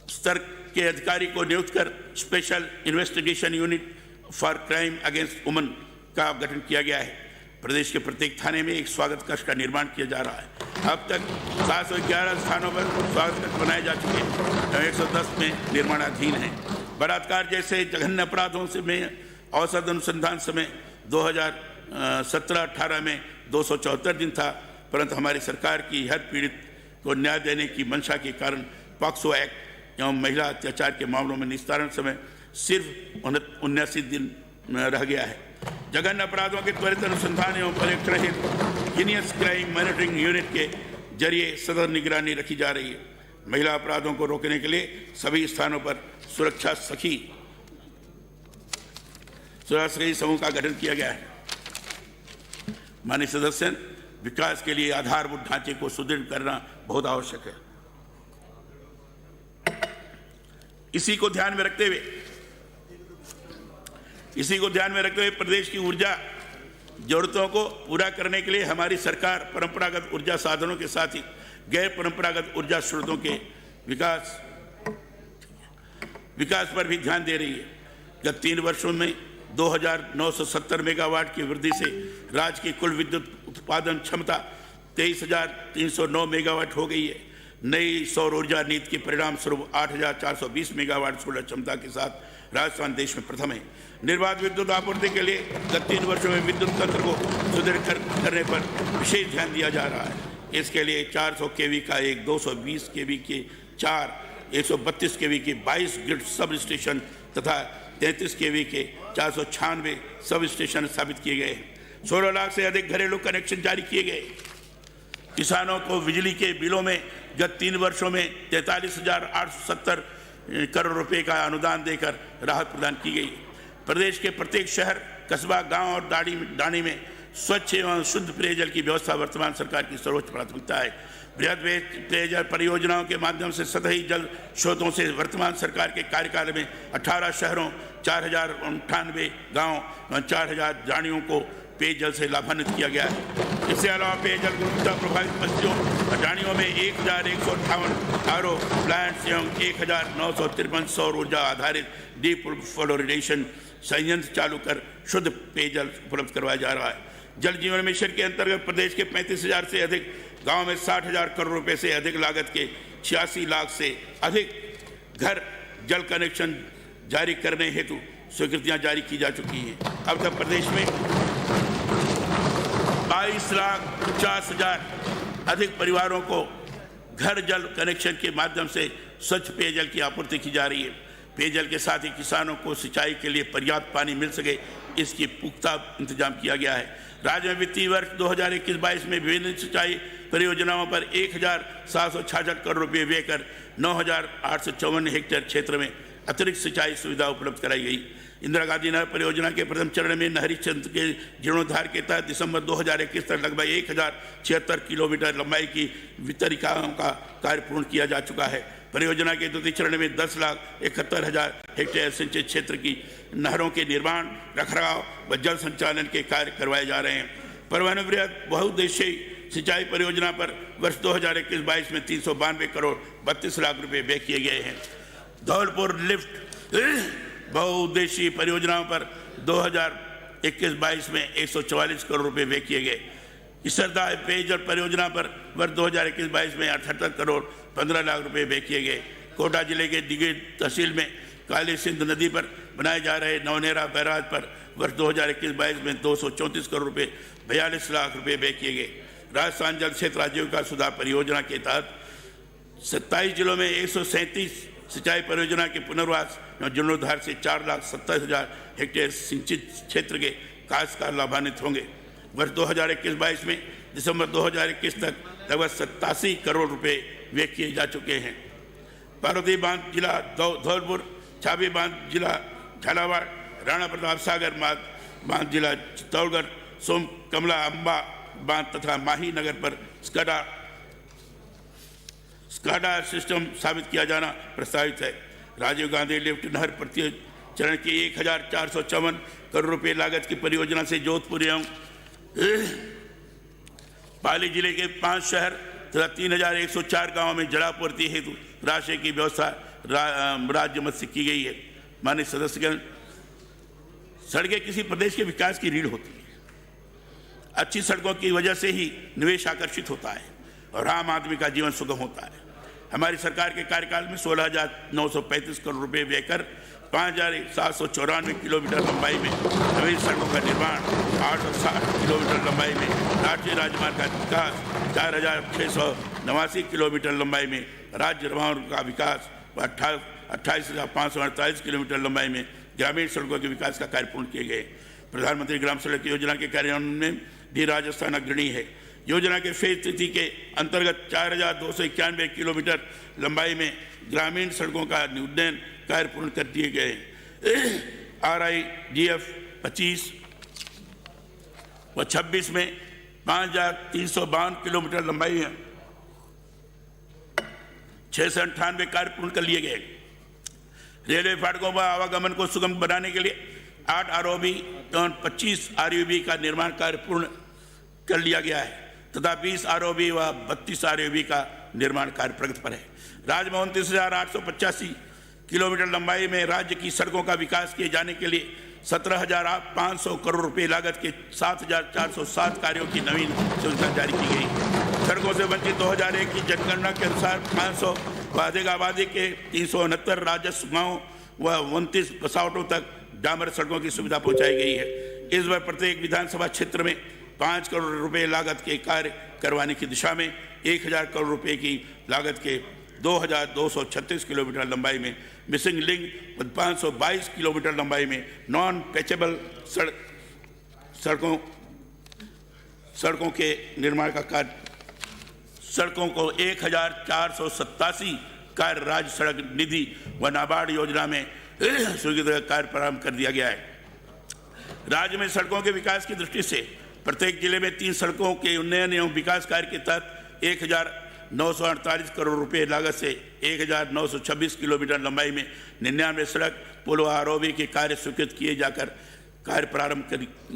स्तर के अधिकारी को नियुक्त कर special investigation unit for crime against women का गठन किया गया है। प्रदेश के प्रत्येक थाने में एक स्वागत कक्ष का निर्माण किया जा रहा है। अब तक 711 स्थानों पर स्वागत कक्ष बनाए जा चुके हैं, 110 में निर्माणाधीन हैं। बलात्कार जैसे जघन्य अपराधों से में औसत अनुसंधान समय 2017-18 में 274 दिन था, परंतु हमारी सरकार की हर पीड़ित को न्याय देने की मंशा के कारण पॉक्सो एक्ट एवं महिला अत्याचार के मामलों में निस्तारण समय सिर्फ 79 दिन रह गया है। जघन्य अपराधों के त्वरित अनुसंधान एवं परीक्षण हेतु हीनियस क्राइम मॉनिटरिंग यूनिट के जरिए सतत निगरानी रखी जा रही है। महिला अपराधों को रोकने के लिए सभी स्थानों पर सुरक्षा सखी समूह का गठन किया गया है। माननीय सदस्य, विकास के लिए आधारभूत ढांचे को सुदृढ़ करना बहुत आवश्यक है। इसी को ध्यान में रखते हुए प्रदेश की ऊर्जा जरूरतों को पूरा करने के लिए हमारी सरकार परंपरागत ऊर्जा साधनों के साथ ही गैर परंपरागत ऊर्जा स्रोतों के विकास विकास पर भी ध्यान दे रही है। गत 3 वर्षों में 2,970 मेगावाट की वृद्धि से राज्य की कुल विद्युत उत्पादन क्षमता 23,309 मेगावाट हो गई है। नई सौर ऊर्जा नीति के परिणाम स्वरूप 8,420 मेगावाट सोलर क्षमता के साथ राजस्थान देश में प्रथम है। निर्बाध विद्युत आपूर्ति के लिए गत 3 वर्षों में विद्युत तंत्र को सुदृढ़ करने पर विशेष ध्यान दिया जा रहा है। इसके लिए 400 केवी का एक, 220 केवी के 4, 132 केवी के 22 ग्रिड सब स्टेशन तथा 33 केवी के 496 सब स्टेशन स्थापित किए गए हैं। 16 लाख से अधिक घरेलू कनेक्शन जारी किए गए। किसानों को बिजली के बिलों में गत 3 वर्षों में 43,870 करोड़ रुपए का अनुदान देकर राहत प्रदान की गई। प्रदेश के प्रत्येक शहर, कस्बा, गांव और डाणी में स्वच्छ एवं शुद्ध पेयजल की व्यवस्था वर्तमान सरकार की सर्वोच्च प्राथमिकता है। बृहद पेयजल परियोजनाओं के माध्यम से सतही जल स्रोतों से वर्तमान सरकार के कार्यकाल में 18 शहरों, 4,098 गाँव और 4,000 डाणियों को पेयजल से लाभान्वित किया गया है। इसके अलावा पेयजल गुणवत्ता प्रभावित बस्तियों और डाणियों में 1,158 आरओ प्लांट्स एवं 1,953 सौर ऊर्जा आधारित डीप फ्लोरिडेशन संयंत्र चालू कर शुद्ध पेयजल उपलब्ध करवाया जा रहा है। जल जीवन मिशन के अंतर्गत प्रदेश के 35,000 से अधिक गाँव में 60,000 करोड़ रुपए से अधिक लागत के 86 लाख से अधिक घर जल कनेक्शन जारी करने हेतु स्वीकृतियां जारी की जा चुकी हैं। अब तक प्रदेश में 22,50,000 अधिक परिवारों को घर जल कनेक्शन के माध्यम से स्वच्छ पेयजल की आपूर्ति की जा रही है। पेयजल के साथ ही किसानों को सिंचाई के लिए पर्याप्त पानी मिल सके, इसकी पुख्ता इंतजाम किया गया है। राज्य में वित्तीय वर्ष 2021-22 में विभिन्न सिंचाई परियोजनाओं पर 1,766 करोड़ रुपये व्ययकर 9,854 हेक्टेयर क्षेत्र में अतिरिक्त सिंचाई सुविधा उपलब्ध कराई गई। इंदिरा गांधी नहर परियोजना के प्रथम चरण में नहरी क्षेत्र के जीर्णोद्धार के तहत दिसंबर 2021 तक लगभग 1,076 किलोमीटर लंबाई की वितरिकाओं का कार्य पूर्ण किया जा चुका है। परियोजना के द्वितीय चरण में 10,71,000 हेक्टेयर सिंचित क्षेत्र की नहरों के निर्माण, रखरखाव व जल संचालन के कार्य करवाए जा रहे हैं। परिवहन बृहद बहुउद्देशीय सिंचाई परियोजना पर वर्ष 2021-22 में 392 करोड़ 32 लाख रुपए व्यय किए गए हैं। धौलपुर लिफ्ट बहुउद्देशीय परियोजनाओं पर 2021-22 में 144 करोड़ रुपए व्यय किए गए। इसरदा पेयजल परियोजना पर वर्ष 2021-22 में 78 करोड़ 15 लाख रुपए व्यय किए गए। कोटा जिले के दिगे तहसील में काली सिंध नदी पर बनाए जा रहे नवनेरा बैराज पर वर्ष 2021-22 में 234 करोड़ रुपए 42 लाख रुपए व्यय किए गए। राजस्थान जल क्षेत्र आजीविका सुधार परियोजना के तहत 27 जिलों में 137 सिंचाई परियोजना के पुनर्वास और जीर्णोद्धार से 4,70,000 हेक्टेयर सिंचित क्षेत्र के काश्तकार लाभान्वित होंगे। वर्ष 2021-22 में दिसंबर 2021 तक लगभग 87 करोड़ रुपए व्यय किए जा चुके हैं। पार्वती बांध जिला धौलपुर, छाबी बांध जिला झालावाड़, राणा प्रताप सागर बांध जिला चित्तौड़गढ़, सोम कमला अम्बा बांध तथा माही नगर पर स्काडा सिस्टम स्थापित किया जाना प्रस्तावित है। राजीव गांधी लिफ्ट नहर प्रत्येक चरण की 1,454 करोड़ रुपए लागत की परियोजना से जोधपुर एवं पाली जिले के 5 शहर तथा 3,104 गांवों में जलापूर्ति हेतु राशि की व्यवस्था राज्य मद से की गई है। माननीय सदस्यगण, सड़कें किसी प्रदेश के विकास की रीढ़ होती है। अच्छी सड़कों की वजह से ही निवेश आकर्षित होता है और आम आदमी का जीवन सुगम होता है। हमारी सरकार के कार्यकाल में 16,935 करोड़ रुपए व्ययकर 5,794 किलोमीटर लंबाई में नई सड़कों का निर्माण, 860 किलोमीटर लंबाई में राष्ट्रीय राजमार्ग का विकास, 4,689 किलोमीटर लंबाई में राज्य राजमार्ग का विकास व 28,548 किलोमीटर लंबाई में ग्रामीण सड़कों के विकास का कार्य पूर्ण किए गए। प्रधानमंत्री ग्राम सड़क योजना के कार्यान्वयन में भी राजस्थान अग्रणी है। योजना के फेज 3 के अंतर्गत 4,291 किलोमीटर लंबाई में ग्रामीण सड़कों का उन्नयन कार्य पूर्ण कर दिए गए। RIDF 25 व 26 में 5,352 किलोमीटर लंबाई में 698 कार्य पूर्ण कर लिए गए। रेलवे फाटकों पर आवागमन को सुगम बनाने के लिए 8 ROB और 25 RUB का निर्माण कार्य पूर्ण कर लिया गया है तथा 20 ROB व 32 RUB का निर्माण कार्य प्रगति पर है। राज्य में 29,885 किलोमीटर लंबाई में राज्य की सड़कों का विकास किए जाने के लिए 17,500 करोड़ रुपए लागत के 7,407 कार्यों की नवीन योजना जारी की गई। सड़कों से वंचित 2001 की जनगणना के अनुसार 500 व अधिक आबादी के 369 राजस्व गाँव व 29 बसावटों तक डामर सड़कों की सुविधा पहुंचाई गई है। इस बार प्रत्येक विधानसभा क्षेत्र में 5 करोड़ रुपए लागत के कार्य करवाने की दिशा में 1,000 करोड़ रुपए की लागत के 2,236 किलोमीटर लंबाई में मिसिंग लिंक और 522 किलोमीटर लंबाई में नॉन पैचेबल सड़कों के निर्माण का कार्य, सड़कों को 1,487 कार्य राज्य सड़क निधि व नाबार्ड योजना में स्वीकृत कार्य प्रारंभ कर दिया गया है। राज्य में सड़कों के विकास की दृष्टि से प्रत्येक जिले में 3 सड़कों के उन्नयन एवं विकास कार्य के तहत 1,948 करोड़ रुपए लागत से 1,926 किलोमीटर लंबाई में 99 सड़क पुल व आरओबी के कार्य स्वीकृत किए जाकर कार्य प्रारंभ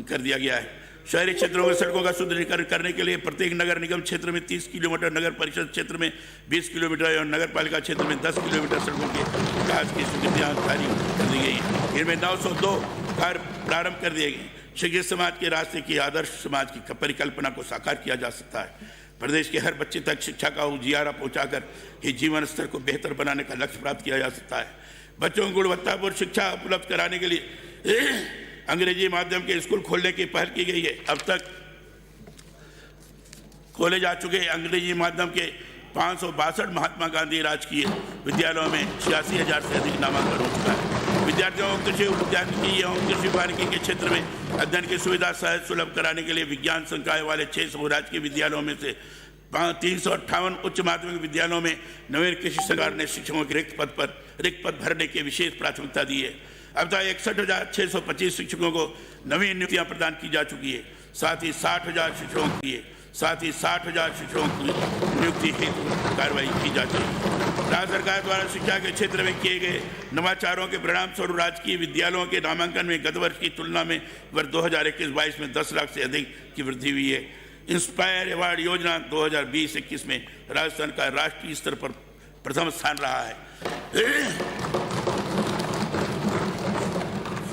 कर दिया गया है। शहरी क्षेत्रों में सड़कों का सुदृढ़ीकरण करने के लिए प्रत्येक नगर निगम क्षेत्र में 30 किलोमीटर, नगर परिषद क्षेत्र में 20 किलोमीटर और नगर पालिका क्षेत्र में 10 किलोमीटर सड़कों के विकास की स्वीकृतियाँ जारी कर दी गई है। इनमें 902 कार्य प्रारंभ कर दिए गए। शिक्षित समाज के रास्ते की आदर्श समाज की परिकल्पना को साकार किया जा सकता है। प्रदेश के हर बच्चे तक शिक्षा का उजियारा पहुंचाकर ही जीवन स्तर को बेहतर बनाने का लक्ष्य प्राप्त किया जा सकता है। बच्चों को गुणवत्तापूर्ण शिक्षा उपलब्ध कराने के लिए अंग्रेजी माध्यम के स्कूल खोलने की पहल की गई है। अब तक खोले जा चुके अंग्रेजी माध्यम के 562 महात्मा गांधी राजकीय विद्यालयों में 86,000 से अधिक नामांकन हो चुका है। विद्यार्थियों को कृषि उद्यानिकी एवं कृषि वानिकी के क्षेत्र में अध्ययन की सुविधा सहज सुलभ कराने के लिए विज्ञान संकाय वाले 600 राजकीय विद्यालयों में से 358 उच्च माध्यमिक विद्यालयों में नवीन कृषि सरकार ने शिक्षकों के रिक्त पद भरने की विशेष प्राथमिकता दी है। अब तक 61,625 शिक्षकों को नवीन नियुक्तियां प्रदान की जा चुकी है। साथ ही 60,000 शिक्षकों की नियुक्ति हेतु कार्रवाई की जाती है। राज्य सरकार द्वारा शिक्षा के क्षेत्र में किए गए नवाचारों के परिणाम स्वरूप राजकीय विद्यालयों के नामांकन में गत वर्ष की तुलना में वर्ष 2021-22 में 10 लाख से अधिक की वृद्धि हुई है। इंस्पायर अवार्ड योजना 2020-21 में राजस्थान का राष्ट्रीय स्तर पर प्रथम स्थान रहा है।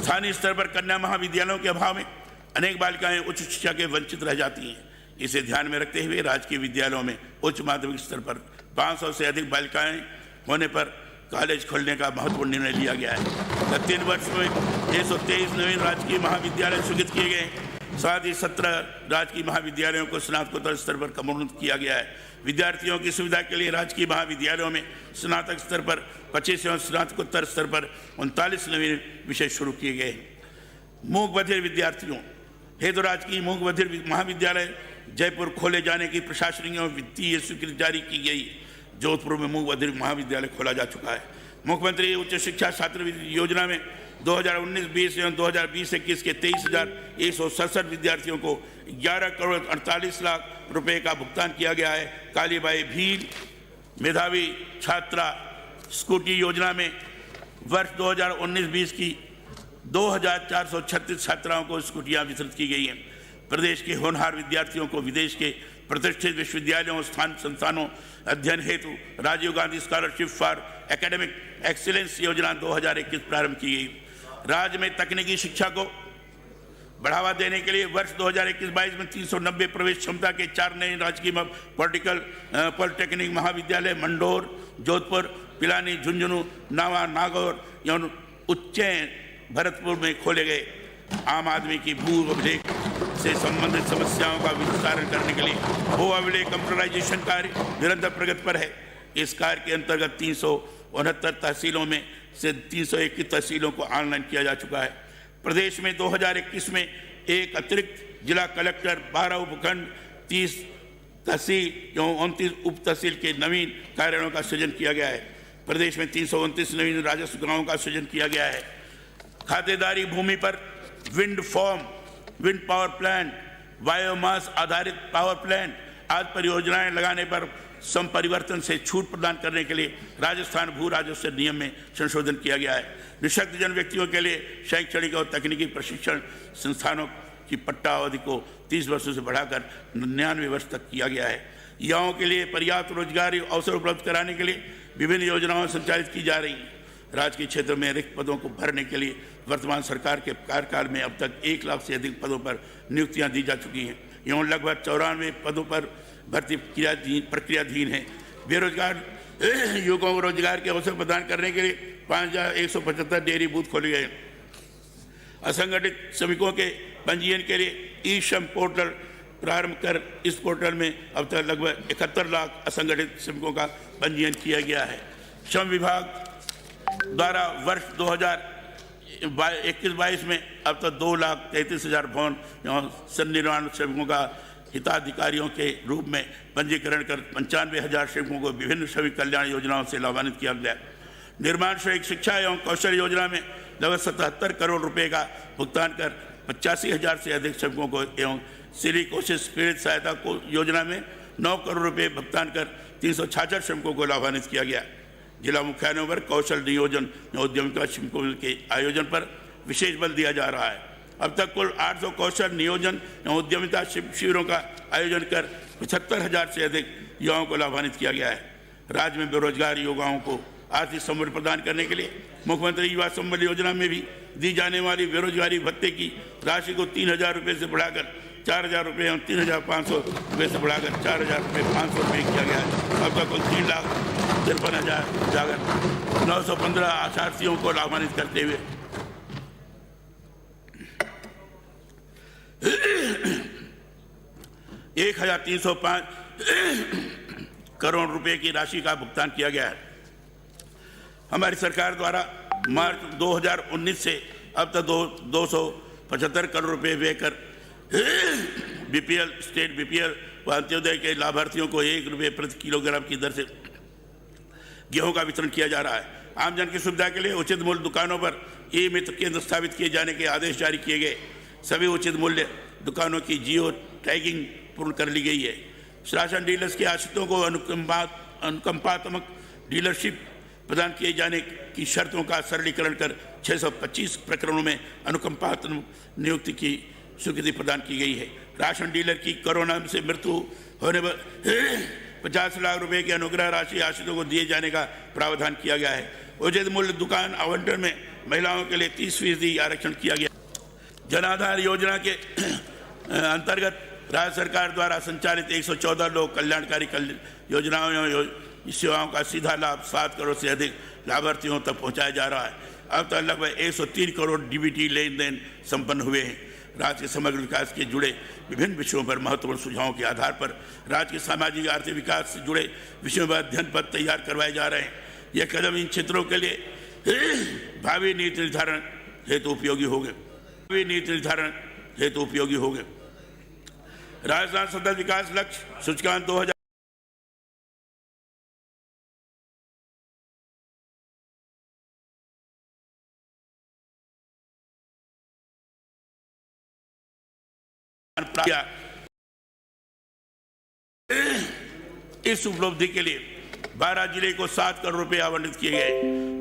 स्थानीय स्तर पर कन्या महाविद्यालयों के अभाव में अनेक बालिकाएं उच्च शिक्षा के वंचित रह जाती हैं। इसे ध्यान में रखते हुए राजकीय विद्यालयों में उच्च माध्यमिक स्तर पर 500 से अधिक बालिकाएं होने पर कॉलेज खोलने का महत्वपूर्ण निर्णय लिया गया है। गत 3 वर्ष में 123 नवीन राजकीय महाविद्यालय स्वीकृत किए गए। साथ ही 17 राजकीय महाविद्यालयों को स्नातकोत्तर स्तर पर क्रमोन्नत किया गया है। विद्यार्थियों की सुविधा के लिए राजकीय महाविद्यालयों में स्नातक स्तर पर 25 एवं स्नातकोत्तर स्तर पर 39 नवीन विषय शुरू किए गए हैं। मूक बधिर विद्यार्थियों हेतु राजकीय मूक बधिर महाविद्यालय जयपुर खोले जाने की प्रशासनिक एवं वित्तीय स्वीकृति जारी की गई। जोधपुर में मूक बधिर महाविद्यालय खोला जा चुका है। मुख्यमंत्री उच्च शिक्षा छात्र योजना में 2019-20 एवं 2020-21 के 23,167 विद्यार्थियों को 11 करोड़ 48 लाख रुपए का भुगतान किया गया है। कालीबाई भील मेधावी छात्रा स्कूटी योजना में वर्ष 2019-20 की 2,436 छात्राओं को स्कूटियां वितरित की गई हैं। प्रदेश के होनहार विद्यार्थियों को विदेश के प्रतिष्ठित विश्वविद्यालयों और संस्थानों अध्ययन हेतु Rajiv Gandhi scholarship for academic excellence योजना 2021 प्रारंभ की गई। राज्य में तकनीकी शिक्षा को बढ़ावा देने के लिए वर्ष 2021-22 में 390 प्रवेश क्षमता के 4 नए राजकीय पॉलिटेक्निक महाविद्यालय मंडोर, जोधपुर, पिलानी, झुंझुनू, नावा, नागौर एवं उज्जैन, भरतपुर में खोले गए। आम आदमी की भू अभिलेख से संबंधित समस्याओं का विस्तारण करने के लिए भू अभिलेख कंप्यूटराइजेशन कार्य निरंतर प्रगति पर है। इस कार्य के अंतर्गत 369 तहसीलों में से 321 तहसीलों को ऑनलाइन किया जा चुका है। प्रदेश में 2021 में एक अतिरिक्त जिला कलेक्टर, 12 उपखंड, 30 तहसील एवं 29 उप तहसील के नवीन कार्यालयों का सृजन किया गया है। प्रदेश में 329 नवीन राजस्व गांवों का सृजन किया गया है। खातेदारी भूमि पर विंड पावर प्लांट, बायोमास आधारित पावर प्लांट आदि परियोजनाएं लगाने पर संपरिवर्तन से छूट प्रदान करने के लिए राजस्थान भू राजस्व नियम में संशोधन किया गया है। निःशक्तजन व्यक्तियों के लिए शैक्षणिक और तकनीकी प्रशिक्षण संस्थानों की पट्टा अवधि को 30 वर्षों से बढ़ाकर 99 वर्ष तक किया गया है। युवाओं के लिए पर्याप्त रोजगारी अवसर उपलब्ध कराने के लिए विभिन्न योजनाएं संचालित की जा रही हैं। राजकीय क्षेत्र में रिक्त पदों को भरने के लिए वर्तमान सरकार के कार्यकाल में अब तक 1 लाख से अधिक पदों पर नियुक्तियां दी जा चुकी हैं एवं लगभग 94 पदों पर भर्ती प्रक्रियाधीन है। बेरोजगार युवकों को रोजगार के अवसर प्रदान करने के लिए 5175 डेयरी बूथ खोले गए। असंगठित श्रमिकों के पंजीयन के लिए ई श्रम पोर्टल प्रारंभ कर इस पोर्टल में अब तक लगभग 71 लाख असंगठित श्रमिकों का पंजीयन किया गया है। श्रम विभाग द्वारा वर्ष 2021-22 में अब तक 2,33,000 भवन एवं सन्निर्माण श्रमिकों का हिताधिकारियों के रूप में पंजीकरण कर 95,000 श्रमिकों को विभिन्न श्रमिक कल्याण योजनाओं से लाभान्वित किया गया। निर्माण श्रमिक शिक्षा एवं कौशल योजना में लगभग 77 करोड़ रुपए का भुगतान कर 85,000 से अधिक श्रमिकों को एवं श्री कोशिश पीड़ित सहायता को योजना में 9 करोड़ रुपए भुगतान कर 366 श्रमिकों को लाभान्वित किया गया। जिला मुख्यालयों पर कौशल नियोजन एवं उद्यमिता शिविरों के आयोजन पर विशेष बल दिया जा रहा है। अब तक कुल 800 कौशल नियोजन एवं उद्यमिता शिविरों का आयोजन कर 75,000 से अधिक युवाओं को लाभान्वित किया गया है। राज्य में बेरोजगार युवाओं को आर्थिक समृद्धि प्रदान करने के लिए मुख्यमंत्री युवा संबल योजना में भी दी जाने वाली बेरोजगारी भत्ते की राशि को 3,000 रुपये से बढ़ाकर 4,000 रुपये एवं 3,500 रुपये से बढ़ाकर 4,500 रुपये किया गया है। अब तक कुल 3,53,915 आशार्थियों को लाभान्वित करते हुए 1,305 करोड़ रुपए की राशि का भुगतान किया गया है। हमारी सरकार द्वारा मार्च 2019 से अब तक 275 करोड़ रुपए व्यय कर बीपीएल, स्टेट बीपीएल व अंत्योदय के लाभार्थियों को 1 रुपये प्रति किलोग्राम की दर से गेहूं का वितरण किया जा रहा है। आमजन की सुविधा के लिए उचित मूल्य दुकानों पर ई मित्र केंद्र स्थापित किए जाने के आदेश जारी किए गए। सभी उचित मूल्य दुकानों की जियो टैगिंग पूर्ण कर ली गई है। राशन डीलर्स के आश्रितों को अनुकंपात्मक डीलरशिप प्रदान किए जाने की शर्तों का सरलीकरण कर 625 प्रकरणों में अनुकंपात्मक नियुक्ति की स्वीकृति प्रदान की गई है। राशन डीलर की कोरोना से मृत्यु होने पर 50 लाख रुपए की अनुग्रह राशि आश्रितों को दिए जाने का प्रावधान किया गया है। उचित मूल्य दुकान आवंटन में महिलाओं के लिए 30% आरक्षण किया गया। जन आधार योजना के अंतर्गत राज्य सरकार द्वारा संचालित 114 लोक कल्याणकारी योजनाओं एवं सेवाओं का सीधा लाभ 7 करोड़ से अधिक लाभार्थियों तक पहुंचाया जा रहा है। अब तक लगभग 103 करोड़ डीबीटी लेन देन संपन्न हुए हैं। राज्य के समग्र विकास के जुड़े विभिन्न विषयों पर महत्वपूर्ण सुझावों के आधार पर राज्य के सामाजिक आर्थिक विकास से जुड़े विषयों पर अध्ययन पत्र तैयार करवाए जा रहे हैं। यह कदम इन क्षेत्रों के लिए भावी नीति निर्धारण हेतु उपयोगी होंगे। राजस्थान सतत विकास लक्ष्य सूचकांक 2000 इस उपलब्धि के लिए 12 जिले को 7 करोड़ रुपए आवंटित किए गए।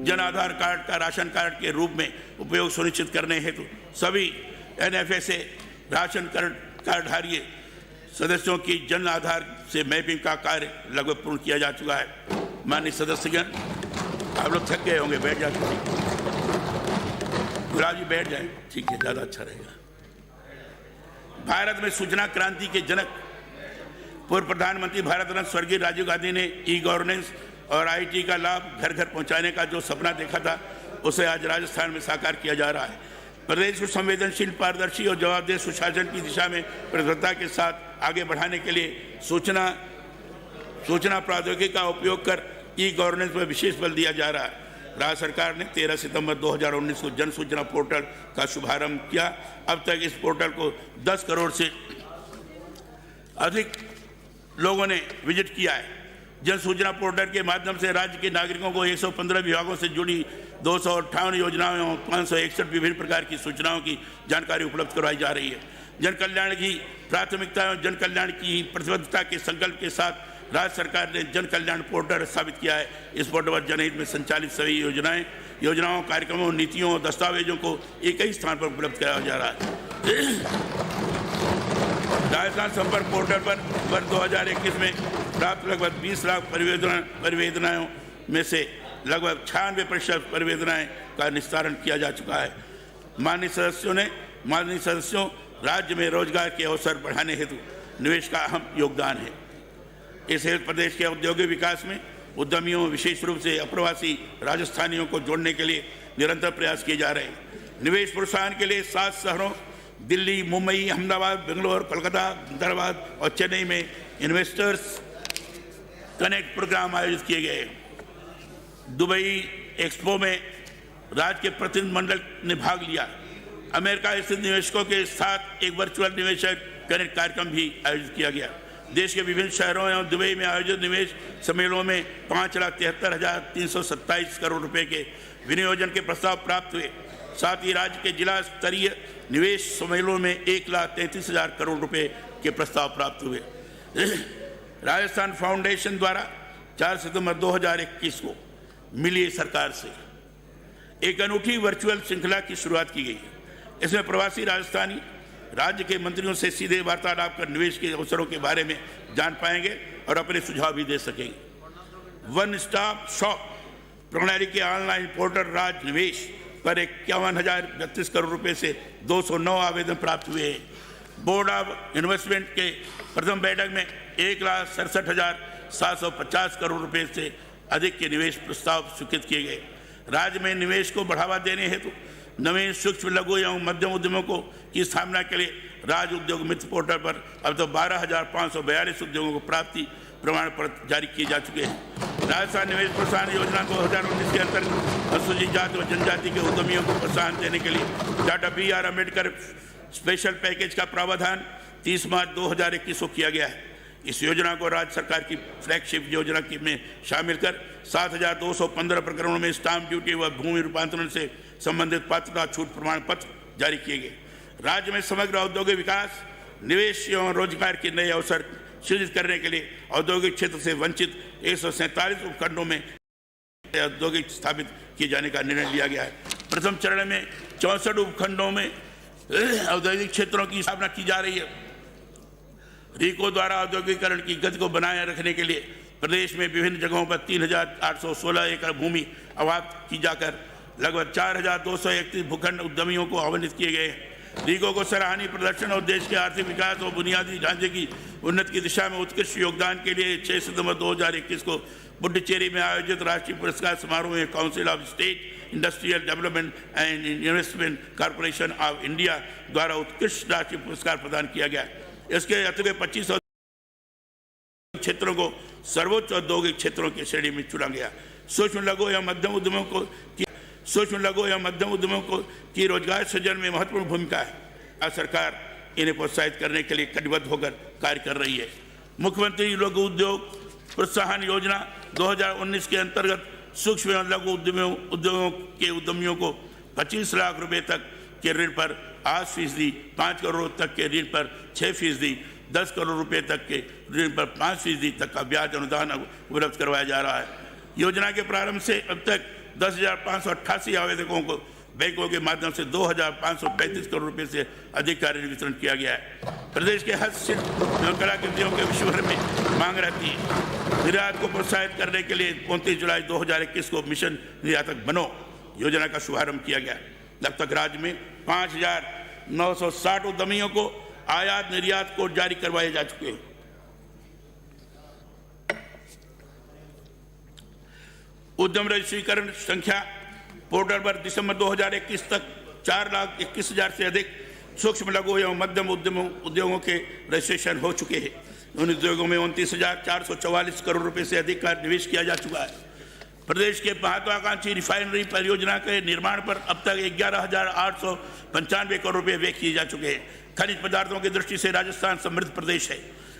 जन आधार कार्ड का राशन कार्ड के रूप में उपयोग सुनिश्चित करने हेतु सभी एनएफएसए राशन कार्डधारी सदस्यों की जन आधार से मैपिंग का कार्य लगभग पूर्ण किया जा चुका है। माननीय सदस्यगण, आप लोग थक गए होंगे, बैठ जाते। गुलाब जी बैठ जाए, ठीक है, ज़्यादा अच्छा रहेगा। भारत में सूचना क्रांति के जनक पूर्व प्रधानमंत्री भारत रत्न स्वर्गीय राजीव गांधी ने ई गवर्नेंस और आईटी का लाभ घर घर पहुंचाने का जो सपना देखा था, उसे आज राजस्थान में साकार किया जा रहा है। प्रदेश को संवेदनशील, पारदर्शी और जवाबदेह सुशासन की दिशा में प्रतिबद्धता के साथ आगे बढ़ाने के लिए सूचना प्रौद्योगिकी का उपयोग कर ई गवर्नेंस पर विशेष बल दिया जा रहा है। राज्य सरकार ने 13 सितंबर 2019 को जन सूचना पोर्टल का शुभारंभ किया। अब तक इस पोर्टल को 10 करोड़ से अधिक लोगों ने विजिट किया है। जन सूचना पोर्टल के माध्यम से राज्य के नागरिकों को 115 विभागों से जुड़ी 258 योजनाओं एवं 561 विभिन्न प्रकार की सूचनाओं की जानकारी उपलब्ध करवाई जा रही है। जन कल्याण की प्राथमिकता एवं जन कल्याण की प्रतिबद्धता के संकल्प के साथ राज्य सरकार ने जन कल्याण पोर्टल स्थापित किया है। इस पोर्टल पर जनहित में संचालित सभी योजनाओं, कार्यक्रमों, नीतियों और दस्तावेजों को एक ही स्थान पर उपलब्ध कराया जा रहा है। राजस्थान संपर्क पोर्टल पर वर्ष 2021 में प्राप्त लगभग 20 लाख परिवेदनाओं में से लगभग 96% परियोजनाएं का निस्तारण किया जा चुका है। माननीय सदस्यों, राज्य में रोजगार के अवसर बढ़ाने हेतु निवेश का अहम योगदान है। इस हेतु प्रदेश के औद्योगिक विकास में उद्यमियों, विशेष रूप से अप्रवासी राजस्थानियों को जोड़ने के लिए निरंतर प्रयास किए जा रहे हैं। निवेश प्रोत्साहन के लिए 7 शहरों दिल्ली, मुंबई, अहमदाबाद, बेंगलोर, कोलकाता, हैदराबाद और चेन्नई में इन्वेस्टर्स कनेक्ट प्रोग्राम आयोजित किए गए। दुबई एक्सपो में राज्य के प्रतिनिधिमंडल ने भाग लिया। अमेरिका स्थित निवेशकों के साथ एक वर्चुअल निवेशक कनेक्ट कार्यक्रम भी आयोजित किया गया। देश के विभिन्न शहरों एवं दुबई में आयोजित निवेश सम्मेलनों में 5,73,327 करोड़ रुपए के विनियोजन के प्रस्ताव प्राप्त हुए। साथ ही राज्य के जिला स्तरीय निवेश सम्मेलनों में 1,33,000 करोड़ रुपए के प्रस्ताव प्राप्त हुए। राजस्थान फाउंडेशन द्वारा 4 सितंबर 2021 को मिली सरकार से एक अनूठी वर्चुअल श्रृंखला की शुरुआत की गई है। इसमें प्रवासी राजस्थानी राज्य के मंत्रियों से सीधे वार्तालाप कर निवेश के अवसरों के बारे में जान पाएंगे और अपने सुझाव भी दे सकेंगे। वन स्टॉप शॉप प्रणाली के ऑनलाइन पोर्टल राज निवेश पर 51,032 करोड़ रुपए से 209 आवेदन प्राप्त हुए हैं। बोर्ड ऑफ इन्वेस्टमेंट के प्रथम बैठक में 1,67,750 करोड़ रुपए से अधिक के निवेश प्रस्ताव स्वीकृत किए गए। राज्य में निवेश को बढ़ावा देने हेतु नवीन सूक्ष्म, लघु एवं मध्यम उद्यमों की स्थापना के लिए राज्य उद्योग मित्र पोर्टल पर अब तक 12,542 उद्योगों को प्राप्ति प्रमाण पत्र जारी किए जा चुके हैं। राजस्थान निवेश प्रोत्साहन योजना 2019 के अंतर्गत अनुसूचित जाति और जनजाति के उद्यमियों को प्रोत्साहन देने के लिए doctor B.R. Ambedkar special package का प्रावधान 30 मार्च 2021 को किया गया है। इस योजना को राज्य सरकार की फ्लैगशिप योजना में शामिल कर 7,215 प्रकरणों में स्टाम्प ड्यूटी व भूमि रूपांतरण से संबंधित पात्रता छूट प्रमाण पत्र जारी किए गए। राज्य में समग्र औद्योगिक विकास, निवेश एवं रोजगार के नए अवसर सृजित करने के लिए औद्योगिक क्षेत्र से वंचित 147 उपखंडों में औद्योगिक स्थापित किए जाने का निर्णय लिया गया है। प्रथम चरण में 64 उपखंडों में औद्योगिक क्षेत्रों की स्थापना की जा रही है। रीको द्वारा औद्योगिकरण की गति को बनाए रखने के लिए प्रदेश में विभिन्न जगहों पर 3,816 एकड़ भूमि आवंटित की जाकर लगभग 4,231 भूखंड उद्यमियों को आवंटित किए गए हैं। रीको को सराहनीय प्रदर्शन और देश के आर्थिक विकास और बुनियादी ढांचे की उन्नति की दिशा में उत्कृष्ट योगदान के लिए 6 सितंबर 2021 को पुडुचेरी में आयोजित राष्ट्रीय पुरस्कार समारोह में council of state industrial development and investment corporation of India द्वारा उत्कृष्ट राष्ट्रीय पुरस्कार प्रदान किया गया। इसके अतिरिक्त 25 क्षेत्रों को सर्वोच्च औद्योगिक क्षेत्रों की श्रेणी में चुना गया। सूक्ष्म लघु एवं मध्यम उद्यमों को की रोजगार सृजन में महत्वपूर्ण भूमिका है। आज सरकार इन्हें प्रोत्साहित करने के लिए कटिबद्ध होकर कार्य कर रही है। मुख्यमंत्री लघु उद्योग प्रोत्साहन योजना 2019 के अंतर्गत सूक्ष्म एवं लघु उद्योगों के उद्यमियों को 25 लाख रुपए तक के ऋण पर 8%, 5 करोड़ तक के ऋण पर 6%, 10 करोड़ रुपए तक के ऋण पर 5% तक का ब्याज अनुदान उपलब्ध करवाया जा रहा है। योजना के प्रारंभ से अब तक 10,588 आवेदकों को बैंकों के माध्यम से 2,535 करोड़ रुपए से अधिक का ऋण वितरण किया गया है। प्रदेश के हस्तशिल्प एवं कलाकृतियों के विश्व भर में मांग रहती है। निर्यात को प्रोत्साहित करने के लिए 29 जुलाई 2021 को मिशन निर्यातक बनो योजना का शुभारंभ किया गया। अब तक राज्य में 5,960 उद्यमियों को आयात निर्यात कोड जारी करवाए जा चुके हैं। उद्यम रजिस्ट्रीकरण संख्या पोर्टल पर दिसंबर 2021 तक 4,21,000 से अधिक सूक्ष्म लघु एवं मध्यम उद्योगों के रजिस्ट्रेशन हो चुके हैं। उन उद्योगों में 29,444 करोड़ रुपए से अधिक का निवेश किया जा चुका है। प्रदेश के महत्वाकांक्षी रिफाइनरी परियोजना के निर्माण पर अब तक 11,895 करोड़ रुपए व्यय किए जा चुके हैं। खनिज पदार्थों की दृष्टि से राजस्थान समृद्ध प्रदेश है।